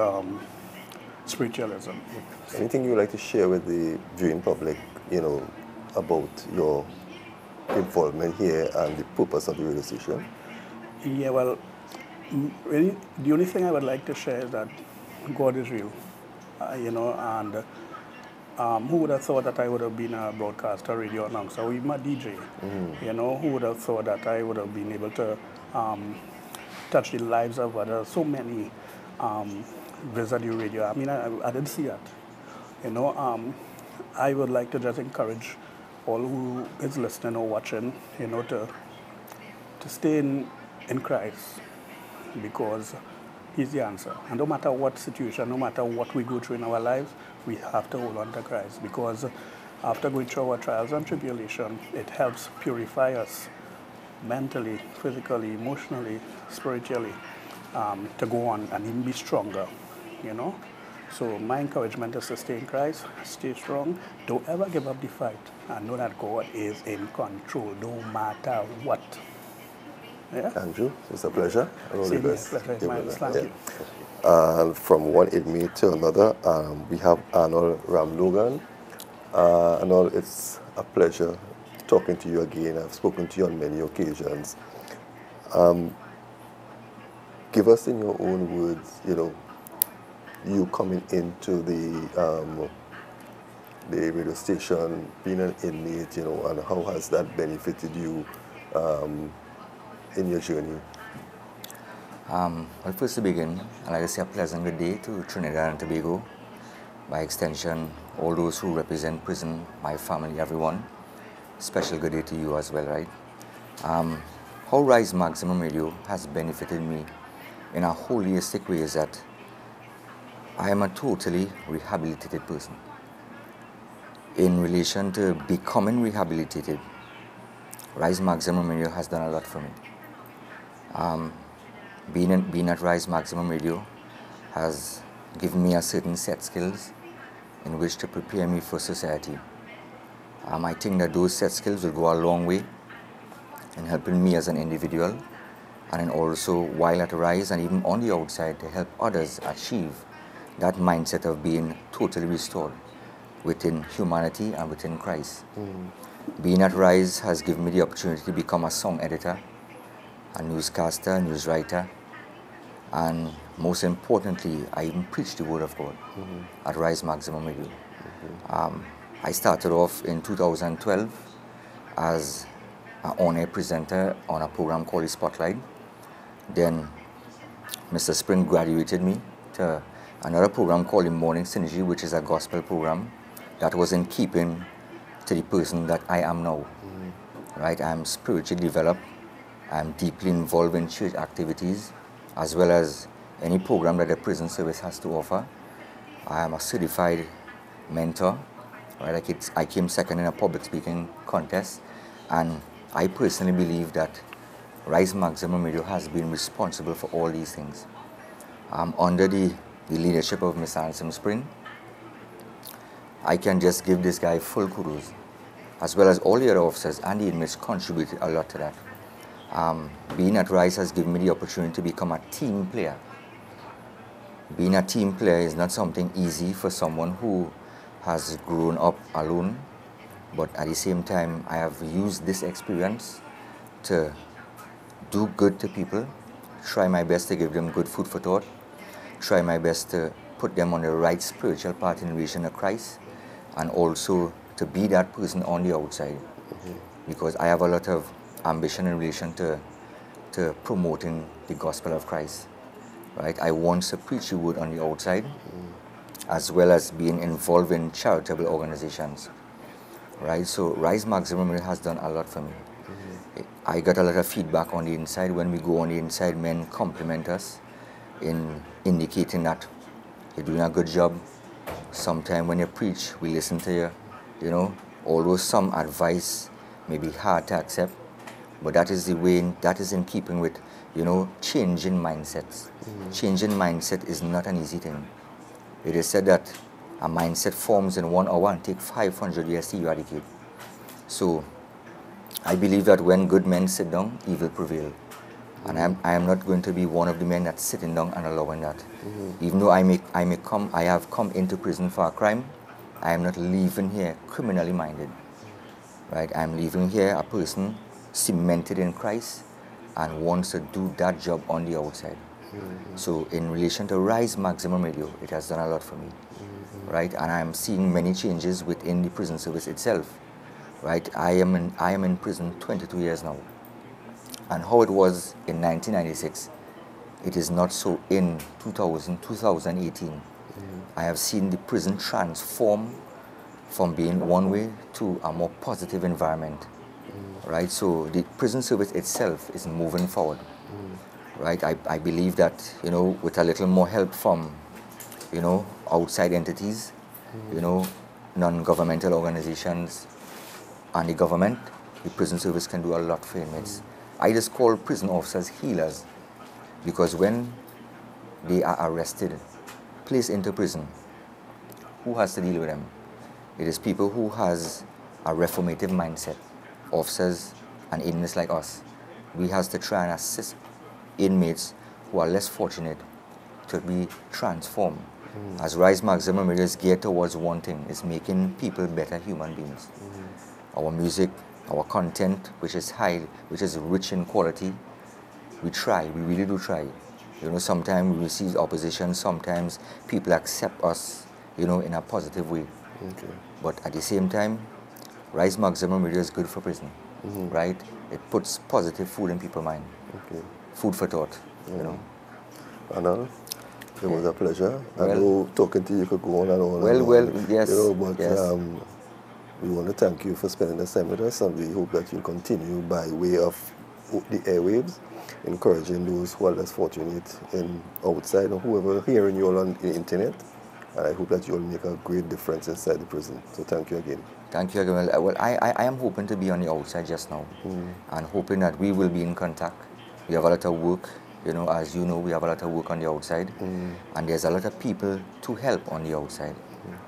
spiritualism. Anything you would like to share with the viewing public, you know, about your involvement here and the purpose of the radio station? Yeah, well, really, the only thing I would like to share is that God is real, you know, and who would have thought that I would have been a broadcaster, radio announcer, or even a DJ? You know, who would have thought that I would have been able to touch the lives of others? So many visit the radio. I mean, I didn't see that. You know, I would like to just encourage all who is listening or watching, you know, to stay in Christ, because He's the answer. And no matter what situation, no matter what we go through in our lives, we have to hold on to Christ, because after going through our trials and tribulation, it helps purify us mentally, physically, emotionally, spiritually, to go on and even be stronger, you know. So my encouragement is to stay in Christ, stay strong, don't ever give up the fight, and know that God is in control no matter what. Yeah? Andrew, it's a pleasure. Same here. Pleasure is mine. Thank you. And from one inmate to another, we have Arnold Ramlogan. Arnold, it's a pleasure talking to you again. I've spoken to you on many occasions. Give us in your own words, you know, you coming into the radio station, being an inmate, you know, and how has that benefited you in your journey? Well, first to begin, I'd like to say a pleasant good day to Trinidad and Tobago. By extension, all those who represent prison, my family, everyone. Special good day to you as well, right? How Rise Maximum Radio has benefited me in a holistic way is that I am a totally rehabilitated person. In relation to becoming rehabilitated, Rise Maximum Radio has done a lot for me. being at Rise Maximum Radio has given me a certain set skills in which to prepare me for society. I think that those set skills will go a long way in helping me as an individual, and then also while at Rise and even on the outside to help others achieve that mindset of being totally restored within humanity and within Christ. Being at Rise has given me the opportunity to become a song editor, a newscaster, news writer, and most importantly, I even preach the Word of God at Rise Maximum Radio. I started off in 2012 as an on-air presenter on a program called The Spotlight. Then Mr. Spring graduated me to another program called The Morning Synergy, which is a gospel program that was in keeping to the person that I am now. Right? I'm spiritually developed. I'm deeply involved in church activities, as well as any program that the prison service has to offer. I am a certified mentor. Right? I came second in a public speaking contest, and I personally believe that Rise Maximum Radio has been responsible for all these things. Under the leadership of Mr. Anselm Spring, I can just give this guy full kudos, as well as all the other officers and the inmates contributed a lot to that. Being at Rise has given me the opportunity to become a team player. Being a team player is not something easy for someone who has grown up alone, but at the same time, I have used this experience to do good to people, try my best to give them good food for thought, try my best to put them on the right spiritual path in relation to Christ, and also to be that person on the outside. Because I have a lot of ambition in relation to promoting the gospel of Christ. Right? I want to preach the word on the outside, as well as being involved in charitable organizations. Right? So Rise Maximum has done a lot for me. I got a lot of feedback on the inside. When we go on the inside, men compliment us in indicating that you're doing a good job. Sometimes when you preach, we listen to you, you know, although some advice may be hard to accept, but that is the way, that is in keeping with, you know, changing mindsets. Changing mindset is not an easy thing. It is said that a mindset forms in 1 hour and takes 500 years to eradicate. So I believe that when good men sit down, evil prevail. And I am not going to be one of the men that's sitting down and allowing that. Even though I have come into prison for a crime, I am not leaving here criminally minded. Right? I am leaving here a person cemented in Christ and wants to do that job on the outside. So in relation to Rise Maximum Radio, it has done a lot for me. Right? And I am seeing many changes within the prison service itself. Right? I am in prison 22 years now. And how it was in 1996, it is not so in 2018. I have seen the prison transform from being one way to a more positive environment. Right? So the prison service itself is moving forward. Right? I believe that, you know, with a little more help from, you know, outside entities, you know, non-governmental organizations, and the government, the prison service can do a lot for inmates. I just call prison officers healers, because when they are arrested, placed into prison, who has to deal with them? It is people who has a reformative mindset, officers and inmates like us. We have to try and assist inmates who are less fortunate to be transformed. As Rise Maximum is geared towards one thing, is making people better human beings. Our music, our content, which is rich in quality, we really do try. You know, sometimes we receive opposition, sometimes people accept us, you know, in a positive way. But at the same time, Rise Maximum Radio is good for prison, right? It puts positive food in people's mind. Food for thought, you know. Anna, it was a pleasure. I know talking to you could go on and on. Well, yes. You know, but yes. We want to thank you for spending this time with us, and we hope that you'll continue by way of the airwaves, encouraging those who are less fortunate in outside or whoever hearing you all on the internet. And I hope that you'll make a great difference inside the prison. So thank you again. Thank you again. Well, I am hoping to be on the outside just now, and hoping that we will be in contact. We have a lot of work You know, as you know, we have a lot of work on the outside, and there's a lot of people to help on the outside,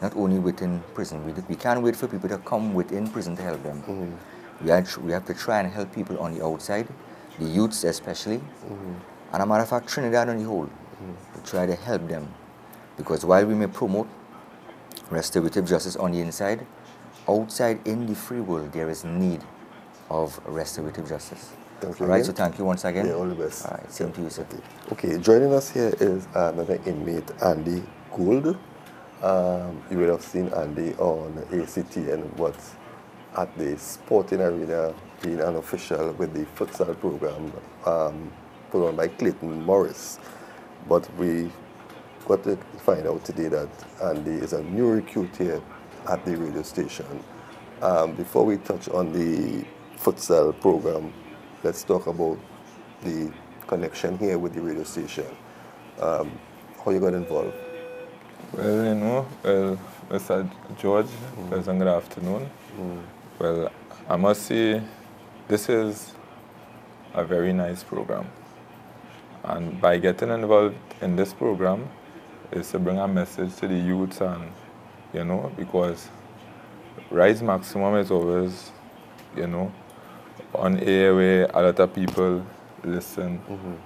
not only within prison. We can't wait for people to come within prison to help them. We have to try and help people on the outside, the youths especially, and a matter of fact, Trinidad on the whole. We try to help them, because while we may promote restorative justice on the inside, outside in the free world, there is need of restorative justice. Thank you All right, again. so thank you once again. Yeah, all the best. All right, same to you, sir. Okay, joining us here is another inmate, Andy Gould. You will have seen Andy on ACTN, but at the sporting arena, being an official with the futsal program put on by Clayton Morris. But we got to find out today that Andy is a new recruit here at the radio station. Before we touch on the futsal program, let's talk about the connection here with the radio station. How you got involved? Well, you know, Mr. George, pleasant good afternoon. Well, I must say, this is a very nice program. And by getting involved in this program is to bring a message to the youths, and, you know, because Rise Maximum is always, you know, on air where a lot of people listen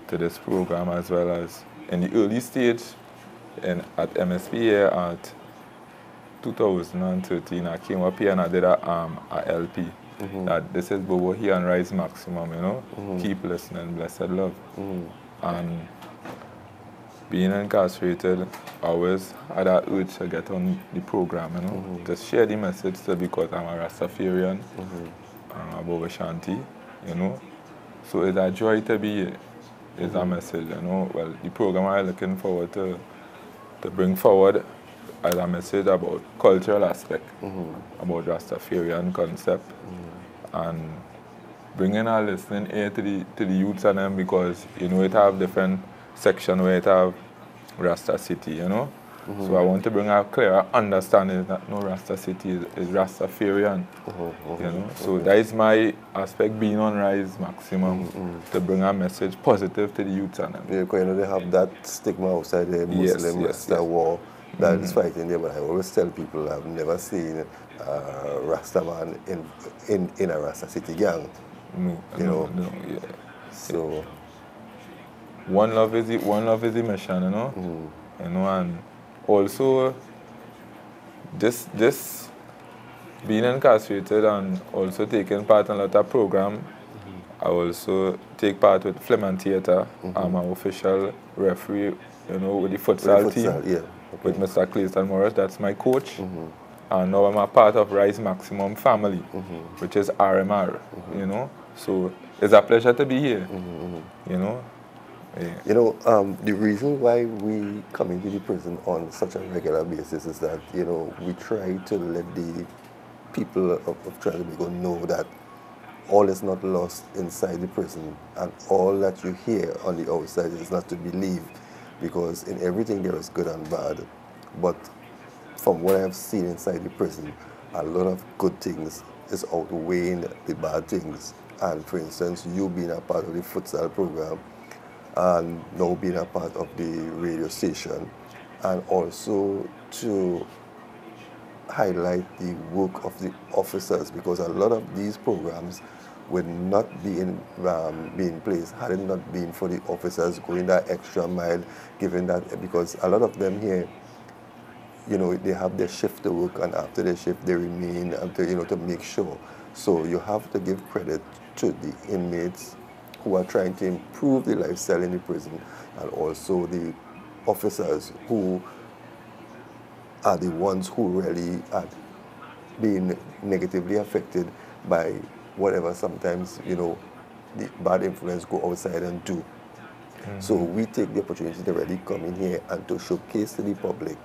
to this program, as well as in the early stage at MSP here at 2013. I came up here and I did a LP. That this is Bobo here and Rise Maximum, you know. Keep listening, blessed love. And being incarcerated, I always had that urge to get on the program, you know. Just share the message because I'm a Rastafarian. About Shanti, you know. So it's a joy to be here. It's a message, you know. Well, the program I'm looking forward to bring forward as a message about cultural aspect, about Rastafarian concept, and bringing our listening ear to the youths and them, because, you know, it have different section where it have Rasta City, you know. So I want to bring a clearer understanding that no Rasta City is Rastafarian, you know. So that is my aspect being on Rise Maximum, to bring a message positive to the youth and them. Yeah, because, you know, they have that stigma outside the Muslim Rasta war that is fighting there, but I always tell people I've never seen a Rasta man in a Rasta City gang. No, you know. Yeah. So one love is the mission, you know. You know, and also this being incarcerated and also taking part in a lot of program. I also take part with Film and Theatre. I'm an official referee, you know, with the futsal team. With Mr. Clayton Morris, that's my coach. And now I'm a part of Rise Maximum family, which is RMR, you know. So it's a pleasure to be here, you know. Yeah. You know, the reason why we come into the prison on such a regular basis is that, you know, we try to let the people of Trinidad know that all is not lost inside the prison, and all that you hear on the outside is not to believe, because in everything there is good and bad. But from what I have seen inside the prison, a lot of good things is outweighing the bad things. And for instance, you being a part of the futsal program, and now being a part of the radio station, and also to highlight the work of the officers, because a lot of these programs would not be in place had it not been for the officers going that extra mile, given that, because a lot of them here, you know, they have their shift to work, and after their shift they remain until, you know, to make sure. So you have to give credit to the inmates who are trying to improve the lifestyle in the prison, and also the officers who are the ones who really are being negatively affected by whatever sometimes, you know, the bad influence go outside and do. So we take the opportunity to really come in here and to showcase to the public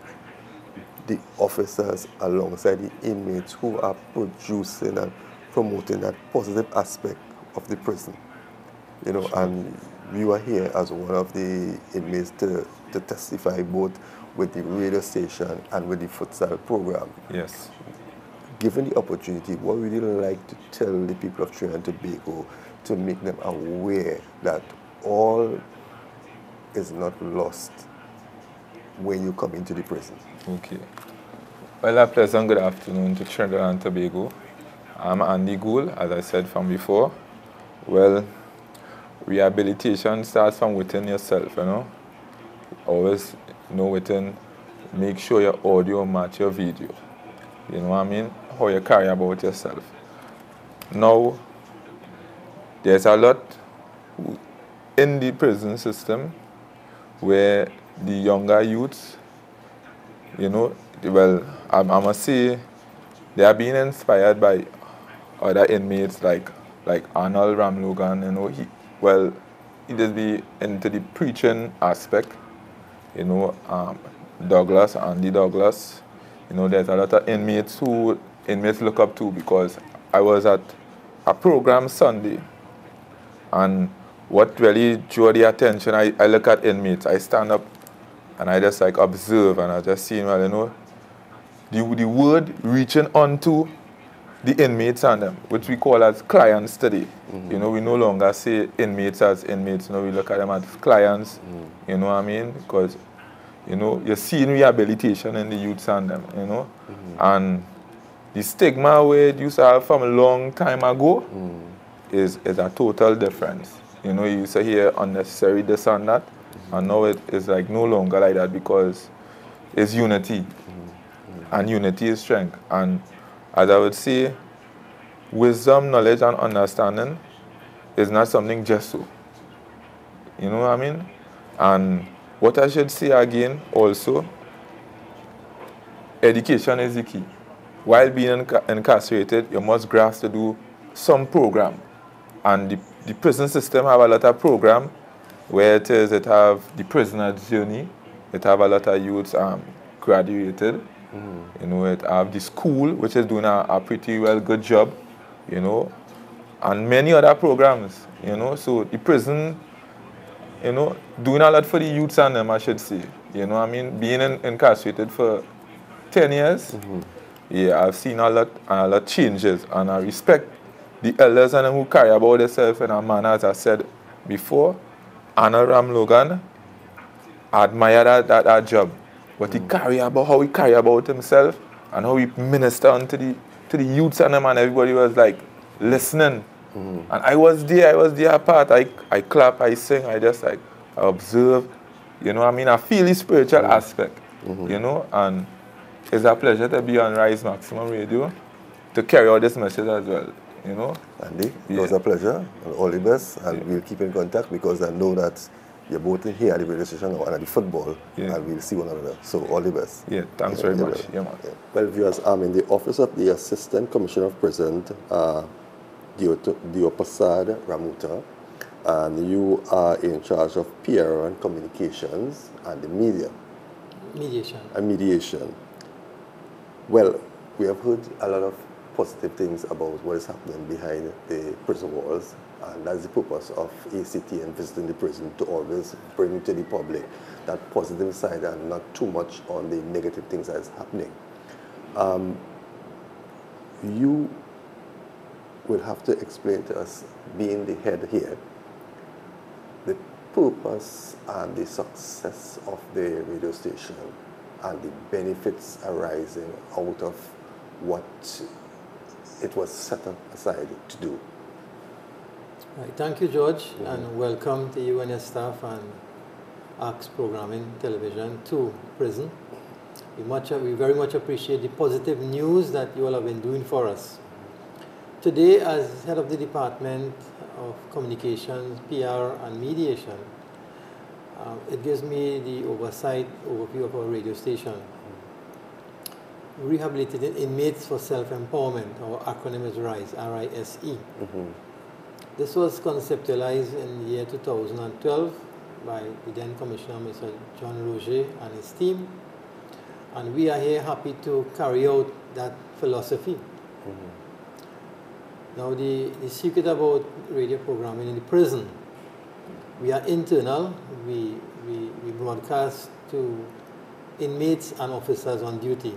the officers alongside the inmates who are producing and promoting that positive aspect of the prison. You know, and we were here as one of the inmates to testify both with the radio station and with the futsal program. Yes. Given the opportunity, what would you like to tell the people of Trinidad and Tobago to make them aware that all is not lost when you come into the prison. Okay. Well, a pleasant good afternoon to Trinidad and Tobago. I'm Andy Gould, as I said from before. Well, rehabilitation starts from within yourself, you know. Always know within, make sure your audio match your video. You know what I mean? How you carry about yourself. Now, there's a lot in the prison system where the younger youths, you know, well, I must say, they are being inspired by other inmates like Arnold Ramlogan, you know, he just be into the preaching aspect, you know, Andy Douglas, you know, there's a lot of inmates look up to, because I was at a program Sunday, and what really drew the attention, I look at inmates, I stand up and I just like observe, and I just see, well, you know, the word reaching onto the inmates and them, which we call as clients today. You know, we no longer say inmates as inmates, you know, we look at them as clients, you know what I mean? Because, you know, you're seeing rehabilitation in the youths and them, you know? And the stigma where it used to have from a long time ago is a total difference. You know, you used to hear unnecessary this and that, and now it is like no longer like that, because it's unity. And unity is strength. And as I would say, wisdom, knowledge, and understanding is not something just so. You know what I mean? And what I should say again also, education is the key. While being incarcerated, you must grasp to do some program. And the prison system have a lot of program where it have the prisoner's journey, it have a lot of youths graduated. You know, it have the school, which is doing a pretty well good job, you know, and many other programs, you know. So the prison, you know, doing a lot for the youths and them, I should say. You know what I mean? Being incarcerated for 10 years, yeah, I've seen a lot changes, and I respect the elders and them who carry about themselves in a manner, as I said before. Anna Ram Logan, I admire that job. But how he carry about himself, and how he minister to the youths and them, and everybody was like listening. And I was there apart. I clap, I sing, I just like I observe. You know what I mean? I feel the spiritual aspect. You know, and it's a pleasure to be on Rise Maximum Radio to carry out this message as well. You know? Andy, it was a pleasure, and all the best, and we'll keep in contact, because I know that you're both here at the radio station and at the football, and we'll see one another. So all the best. Yeah, thanks very much. Yeah, man. Well, viewers, I'm in the office of the Assistant Commissioner of Prison, Dio Pasad Ramuta, and you are in charge of PR and communications and the media. Mediation. Well, we have heard a lot of positive things about what is happening behind the prison walls, and that's the purpose of ACT and visiting the prison, to always bring to the public that positive side and not too much on the negative things that is happening. You will have to explain to us, being the head here, the purpose and the success of the radio station and the benefits arising out of what it was set aside to do. Right. Thank you, George, and welcome to you and your staff and AX Programming Television to prison. We very much appreciate the positive news that you all have been doing for us. Today, as head of the Department of Communications, PR, and Mediation, it gives me the overview of our radio station. Rehabilitated Inmates for Self-Empowerment, our acronym is RISE, R-I-S-E. This was conceptualized in the year 2012 by the then Commissioner, Mr. John Roger, and his team. And we are here happy to carry out that philosophy. Now, the secret about radio programming in the prison, we are internal. We broadcast to inmates and officers on duty.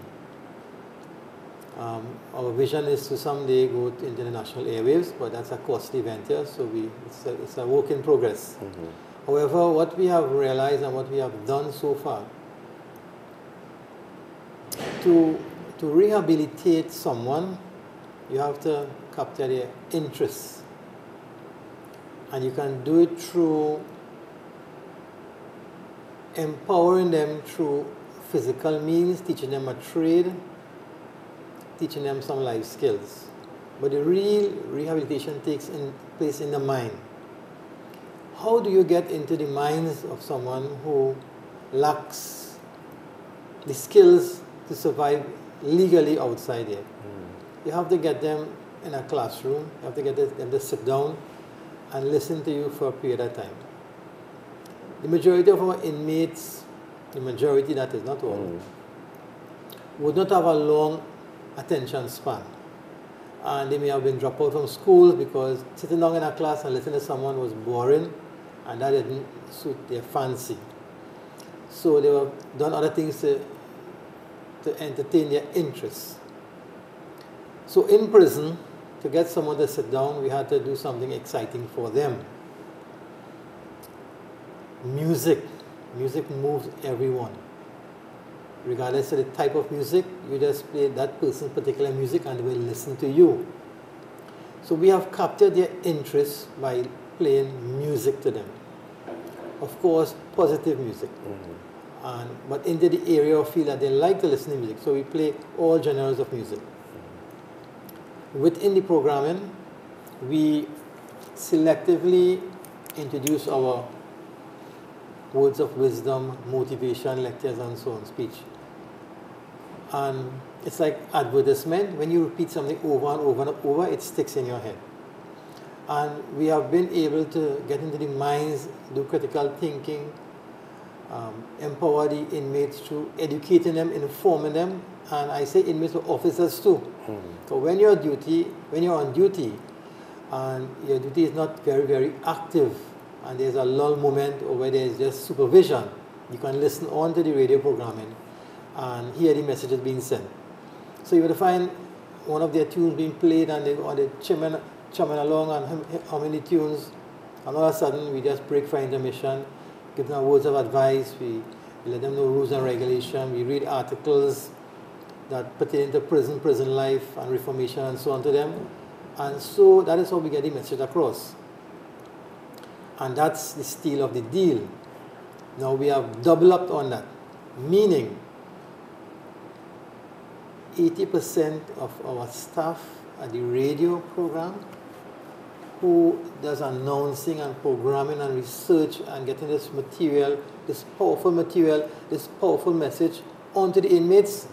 Our vision is to someday go into the national airwaves, but that's a costly venture, so it's a work in progress. However, what we have realized and what we have done so far, to rehabilitate someone, you have to capture their interests. And you can do it through empowering them through physical means, teaching them a trade, teaching them some life skills. But the real rehabilitation takes place in the mind. How do you get into the minds of someone who lacks the skills to survive legally outside here? You have to get them in a classroom, you have to get them to sit down and listen to you for a period of time. The majority of our inmates, the majority that is, not all, would not have a long attention span. And they may have been dropped out from school because sitting down in a class and listening to someone was boring and that didn't suit their fancy. So they have done other things to entertain their interests. So in prison, to get someone to sit down, we had to do something exciting for them. Music. Music moves everyone. Regardless of the type of music, you just play that person's particular music and they will listen to you. So we have captured their interest by playing music to them. Of course, positive music. But into the area of field that they like to listen to music. So we play all genres of music. Within the programming, we selectively introduce our words of wisdom, motivation, lectures, and so on, speech. And it's like advertisement. When you repeat something over and over and over, it sticks in your head. And we have been able to get into the minds, do critical thinking, empower the inmates through educating them, informing them, and I say inmates but officers too. So when you're on duty, and your duty is not very, very active, and there's a lull moment or where there's just supervision, you can listen on to the radio programming and hear the messages being sent. So you will find one of their tunes being played and they're chumming along and humming the tunes, and all of a sudden we just break for intermission, give them words of advice, we let them know rules and regulations, we read articles that pertain to prison life and reformation and so on to them. And so that is how we get the message across. And that's the steal of the deal. Now we have doubled up on that, meaning 80% of our staff at the radio program who does announcing and programming and research and getting this material, this powerful message onto the inmates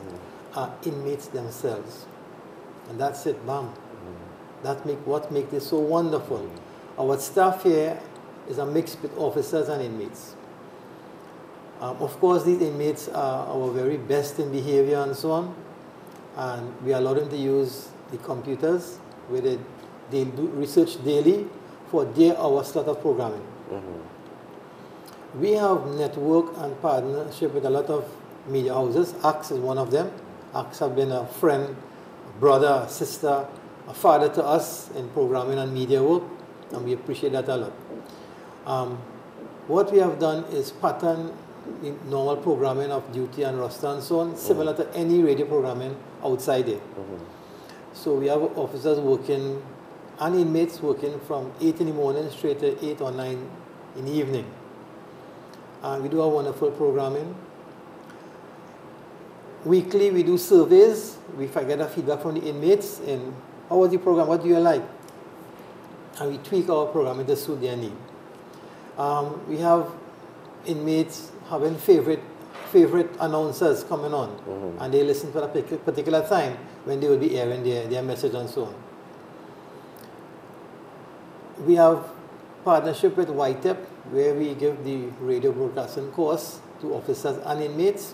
are inmates themselves. And that's it, bam. That what makes this so wonderful. Our staff here is a mix with officers and inmates. Of course, these inmates are our very best in behavior and so on, and we allow them to use the computers where they do research daily for their hour slot of programming. We have network and partnership with a lot of media houses. ACS is one of them. ACS have been a friend, a brother, a sister, a father to us in programming and media work, and we appreciate that a lot. What we have done is pattern the normal programming of duty and roster and so on, similar to any radio programming outside it. So we have officers working and inmates working from 8 in the morning straight to 8 or 9 in the evening. And we do a wonderful programming. Weekly we do surveys. We get a feedback from the inmates in how was the program, what do you like? And we tweak our programming to suit their need. We have inmates having favorite announcers coming on, and they listen for a particular time when they will be airing their message and so on. We have partnership with YTEP, where we give the radio broadcasting course to officers and inmates.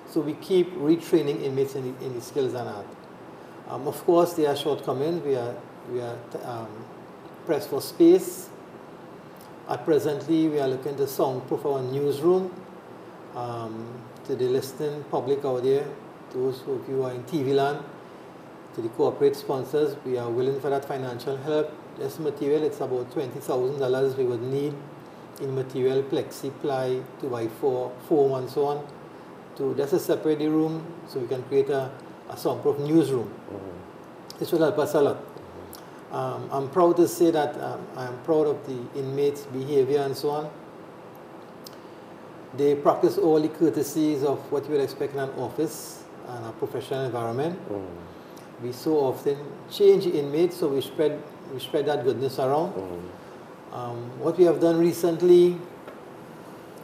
So we keep retraining inmates in the skills and art. Of course, there are shortcomings. We are pressed for space. At presently, we are looking to soundproof our newsroom to the listening public out there, those of you who are in TV land, to the corporate sponsors. We are willing for that financial help. This material, it's about $20,000 we would need in material, plexi, ply, 2x4, foam and so on, to just to separate the room so we can create a soundproof newsroom. This will help us a lot. I'm proud to say that I'm proud of the inmates' behavior and so on. They practice all the courtesies of what you would expect in an office and a professional environment. We so often change inmates, so we spread that goodness around. What we have done recently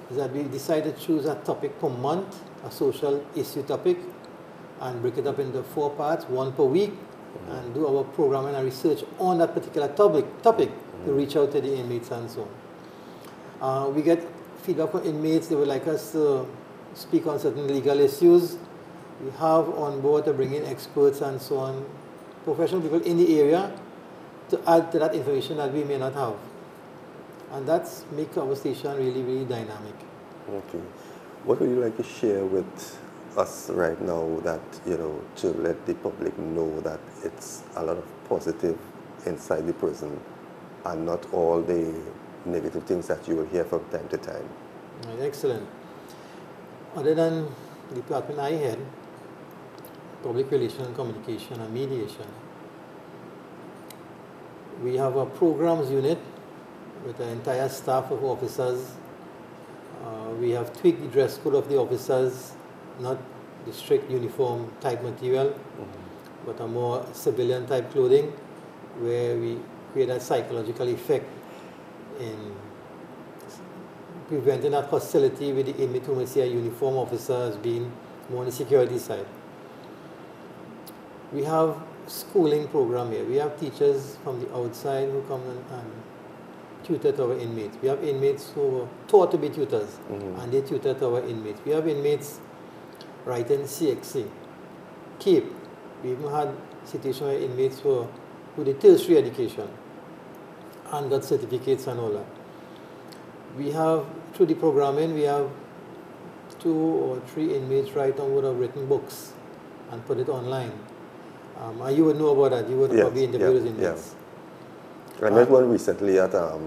is that we decided to choose a topic per month, a social issue topic, and break it up into 4 parts, 1 per week, and do our programming and research on that particular topic to reach out to the inmates and so on. We get feedback from inmates. They would like us to speak on certain legal issues. We have on board to bring in experts and so on, professional people in the area to add to that information that we may not have. And that's make our station really, really dynamic. Okay. What would you like to share with us right now that, to let the public know that it's a lot of positive inside the prison and not all the negative things that you will hear from time to time? Right, excellent. Other than the department I head, public relations and communication and mediation, we have a programs unit with an entire staff of officers. We have tweaked the dress code of the officers, not the strict uniform type material, but a more civilian type clothing, where we create a psychological effect in preventing that hostility with the inmate who may see a uniform officer as being more on the security side. We have schooling program here. We have teachers from the outside who come and tutor to our inmates. We have inmates who were taught to be tutors, and they tutor to our inmates. We have inmates writing CXC, CAPE. We even had situations where inmates who did tertiary education and got certificates and all that. We have, through the programming, we have 2 or 3 inmates right now would have written books and put it online. And you would know about that. You would probably interview those inmates. I read one recently at, I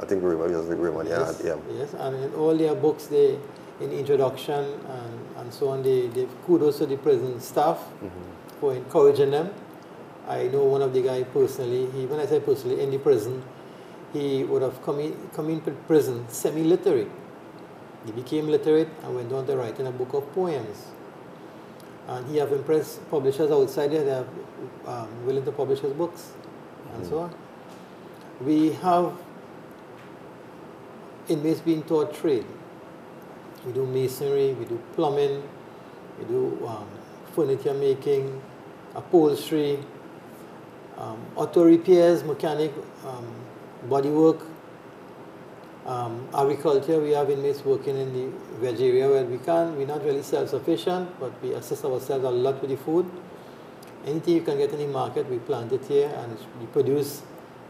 think Raymond. Yes, and in all their books, they, in introduction and so on, they kudos to the prison staff for encouraging them. I know one of the guys personally, when I say personally, in the prison, he would have come into prison semi-literate. He became literate and went on to writing a book of poems. And he have impressed publishers outside there. They are willing to publish his books and so on. We have inmates being taught trade. We do masonry, we do plumbing, we do furniture making, upholstery, auto repairs, mechanic, body work, agriculture. We have inmates working in the veg area where we're not really self-sufficient, but we assist ourselves a lot with the food. Anything you can get in the market, we plant it here, and we produce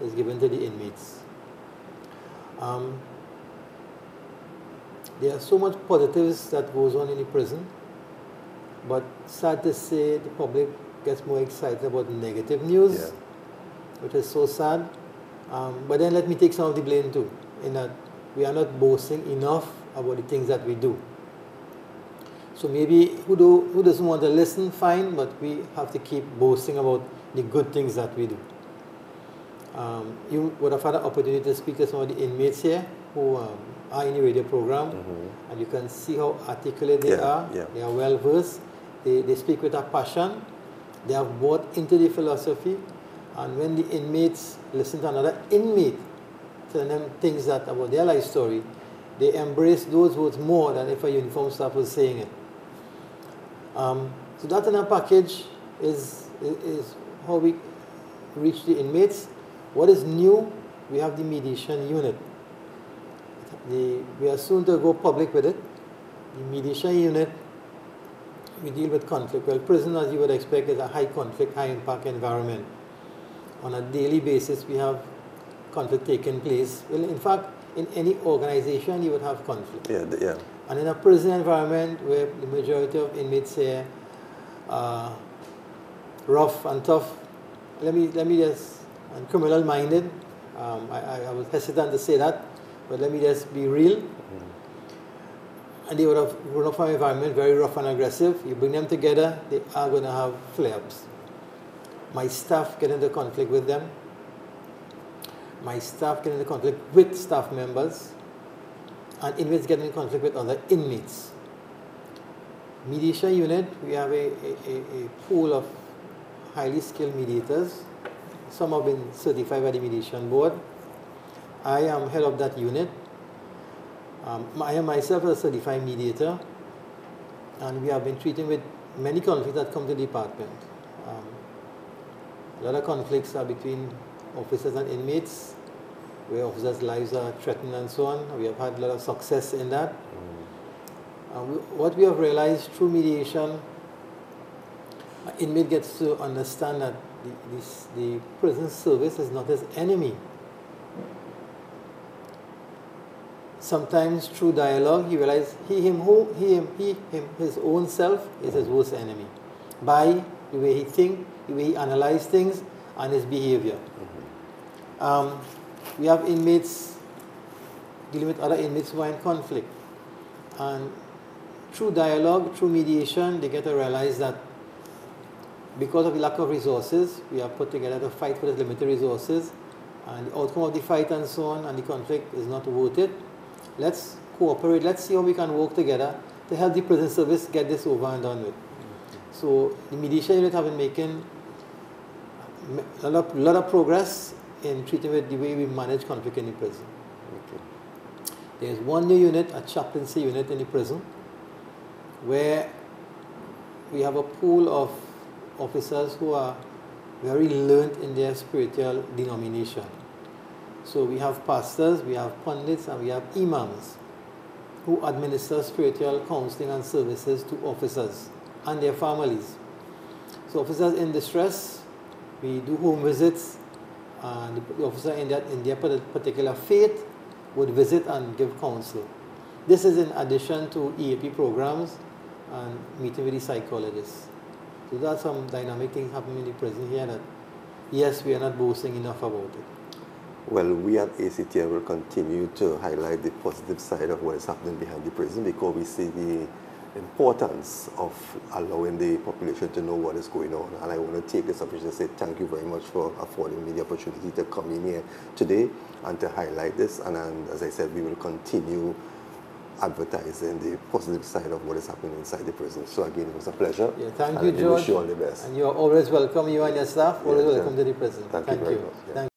is given to the inmates. There are so much positives that goes on in the prison, but sad to say, the public gets more excited about negative news, which is so sad. But then let me take some of the blame too, in that we are not boasting enough about the things that we do. So maybe who doesn't want to listen, fine, but we have to keep boasting about the good things that we do. You would have had an opportunity to speak to some of the inmates here who are in the radio program, and you can see how articulate they are. They are well versed. They speak with a passion. They have bought into the philosophy, and when the inmates listen to another inmate telling them things about their life story, they embrace those words more than if a uniformed staff was saying it. So that in a package is how we reach the inmates. What is new? We have the mediation unit. We are soon to go public with it. The mediation unit, we deal with conflict. Well, prison, as you would expect, is a high conflict, high impact environment. On a daily basis, we have conflict taking place. Well, in fact, in any organization, you would have conflict. And in a prison environment where the majority of inmates here are rough and tough, let me just, and criminal-minded, I was hesitant to say that, but let me just be real. And they would have grown up from an environment very rough and aggressive. You bring them together, they are going to have flare-ups. My staff get into conflict with them. My staff get into conflict with staff members. And inmates get into conflict with other inmates. Mediation unit, we have a pool of highly skilled mediators. Some have been certified by the mediation board. I am head of that unit. I am myself a certified mediator, and we have been treating with many conflicts that come to the department. A lot of conflicts are between officers and inmates, where officers' lives are threatened and so on. We have had a lot of success in that. What we have realized through mediation, an inmate gets to understand that the prison service is not his enemy. Sometimes through dialogue, he realizes his own self is his worst enemy by the way he thinks, the way he analyzes things, and his behavior. We have inmates dealing with other inmates who are in conflict. And through dialogue, through mediation, they get to realize that because of the lack of resources, we are put together to fight for the limited resources, and the outcome of the fight and so on, and the conflict is not worth it. Let's cooperate. Let's see how we can work together to help the prison service get this over and done with. So the mediation unit have been making a lot of progress in treating with the way we manage conflict in the prison. There's one new unit, a chaplaincy unit in the prison, where we have a pool of officers who are very learned in their spiritual denomination. So we have pastors, we have pundits, and we have imams who administer spiritual counseling and services to officers and their families. So officers in distress, we do home visits, and the officer in their particular faith would visit and give counsel. This is in addition to EAP programs and meeting with the psychologists. So there are some dynamic things happening in the prison here that, yes, we are not boasting enough about it. Well, we at ACTN will continue to highlight the positive side of what is happening behind the prison, because we see the importance of allowing the population to know what is going on. And I want to take this opportunity to say thank you very much for affording me the opportunity to come in here today and to highlight this. And as I said, we will continue advertising the positive side of what is happening inside the prison. So again, it was a pleasure. Yeah, thank you, George. Wish you all the best. And you are always welcome, you and your staff, always welcome to the prison. Thank you very much. Yeah. Thank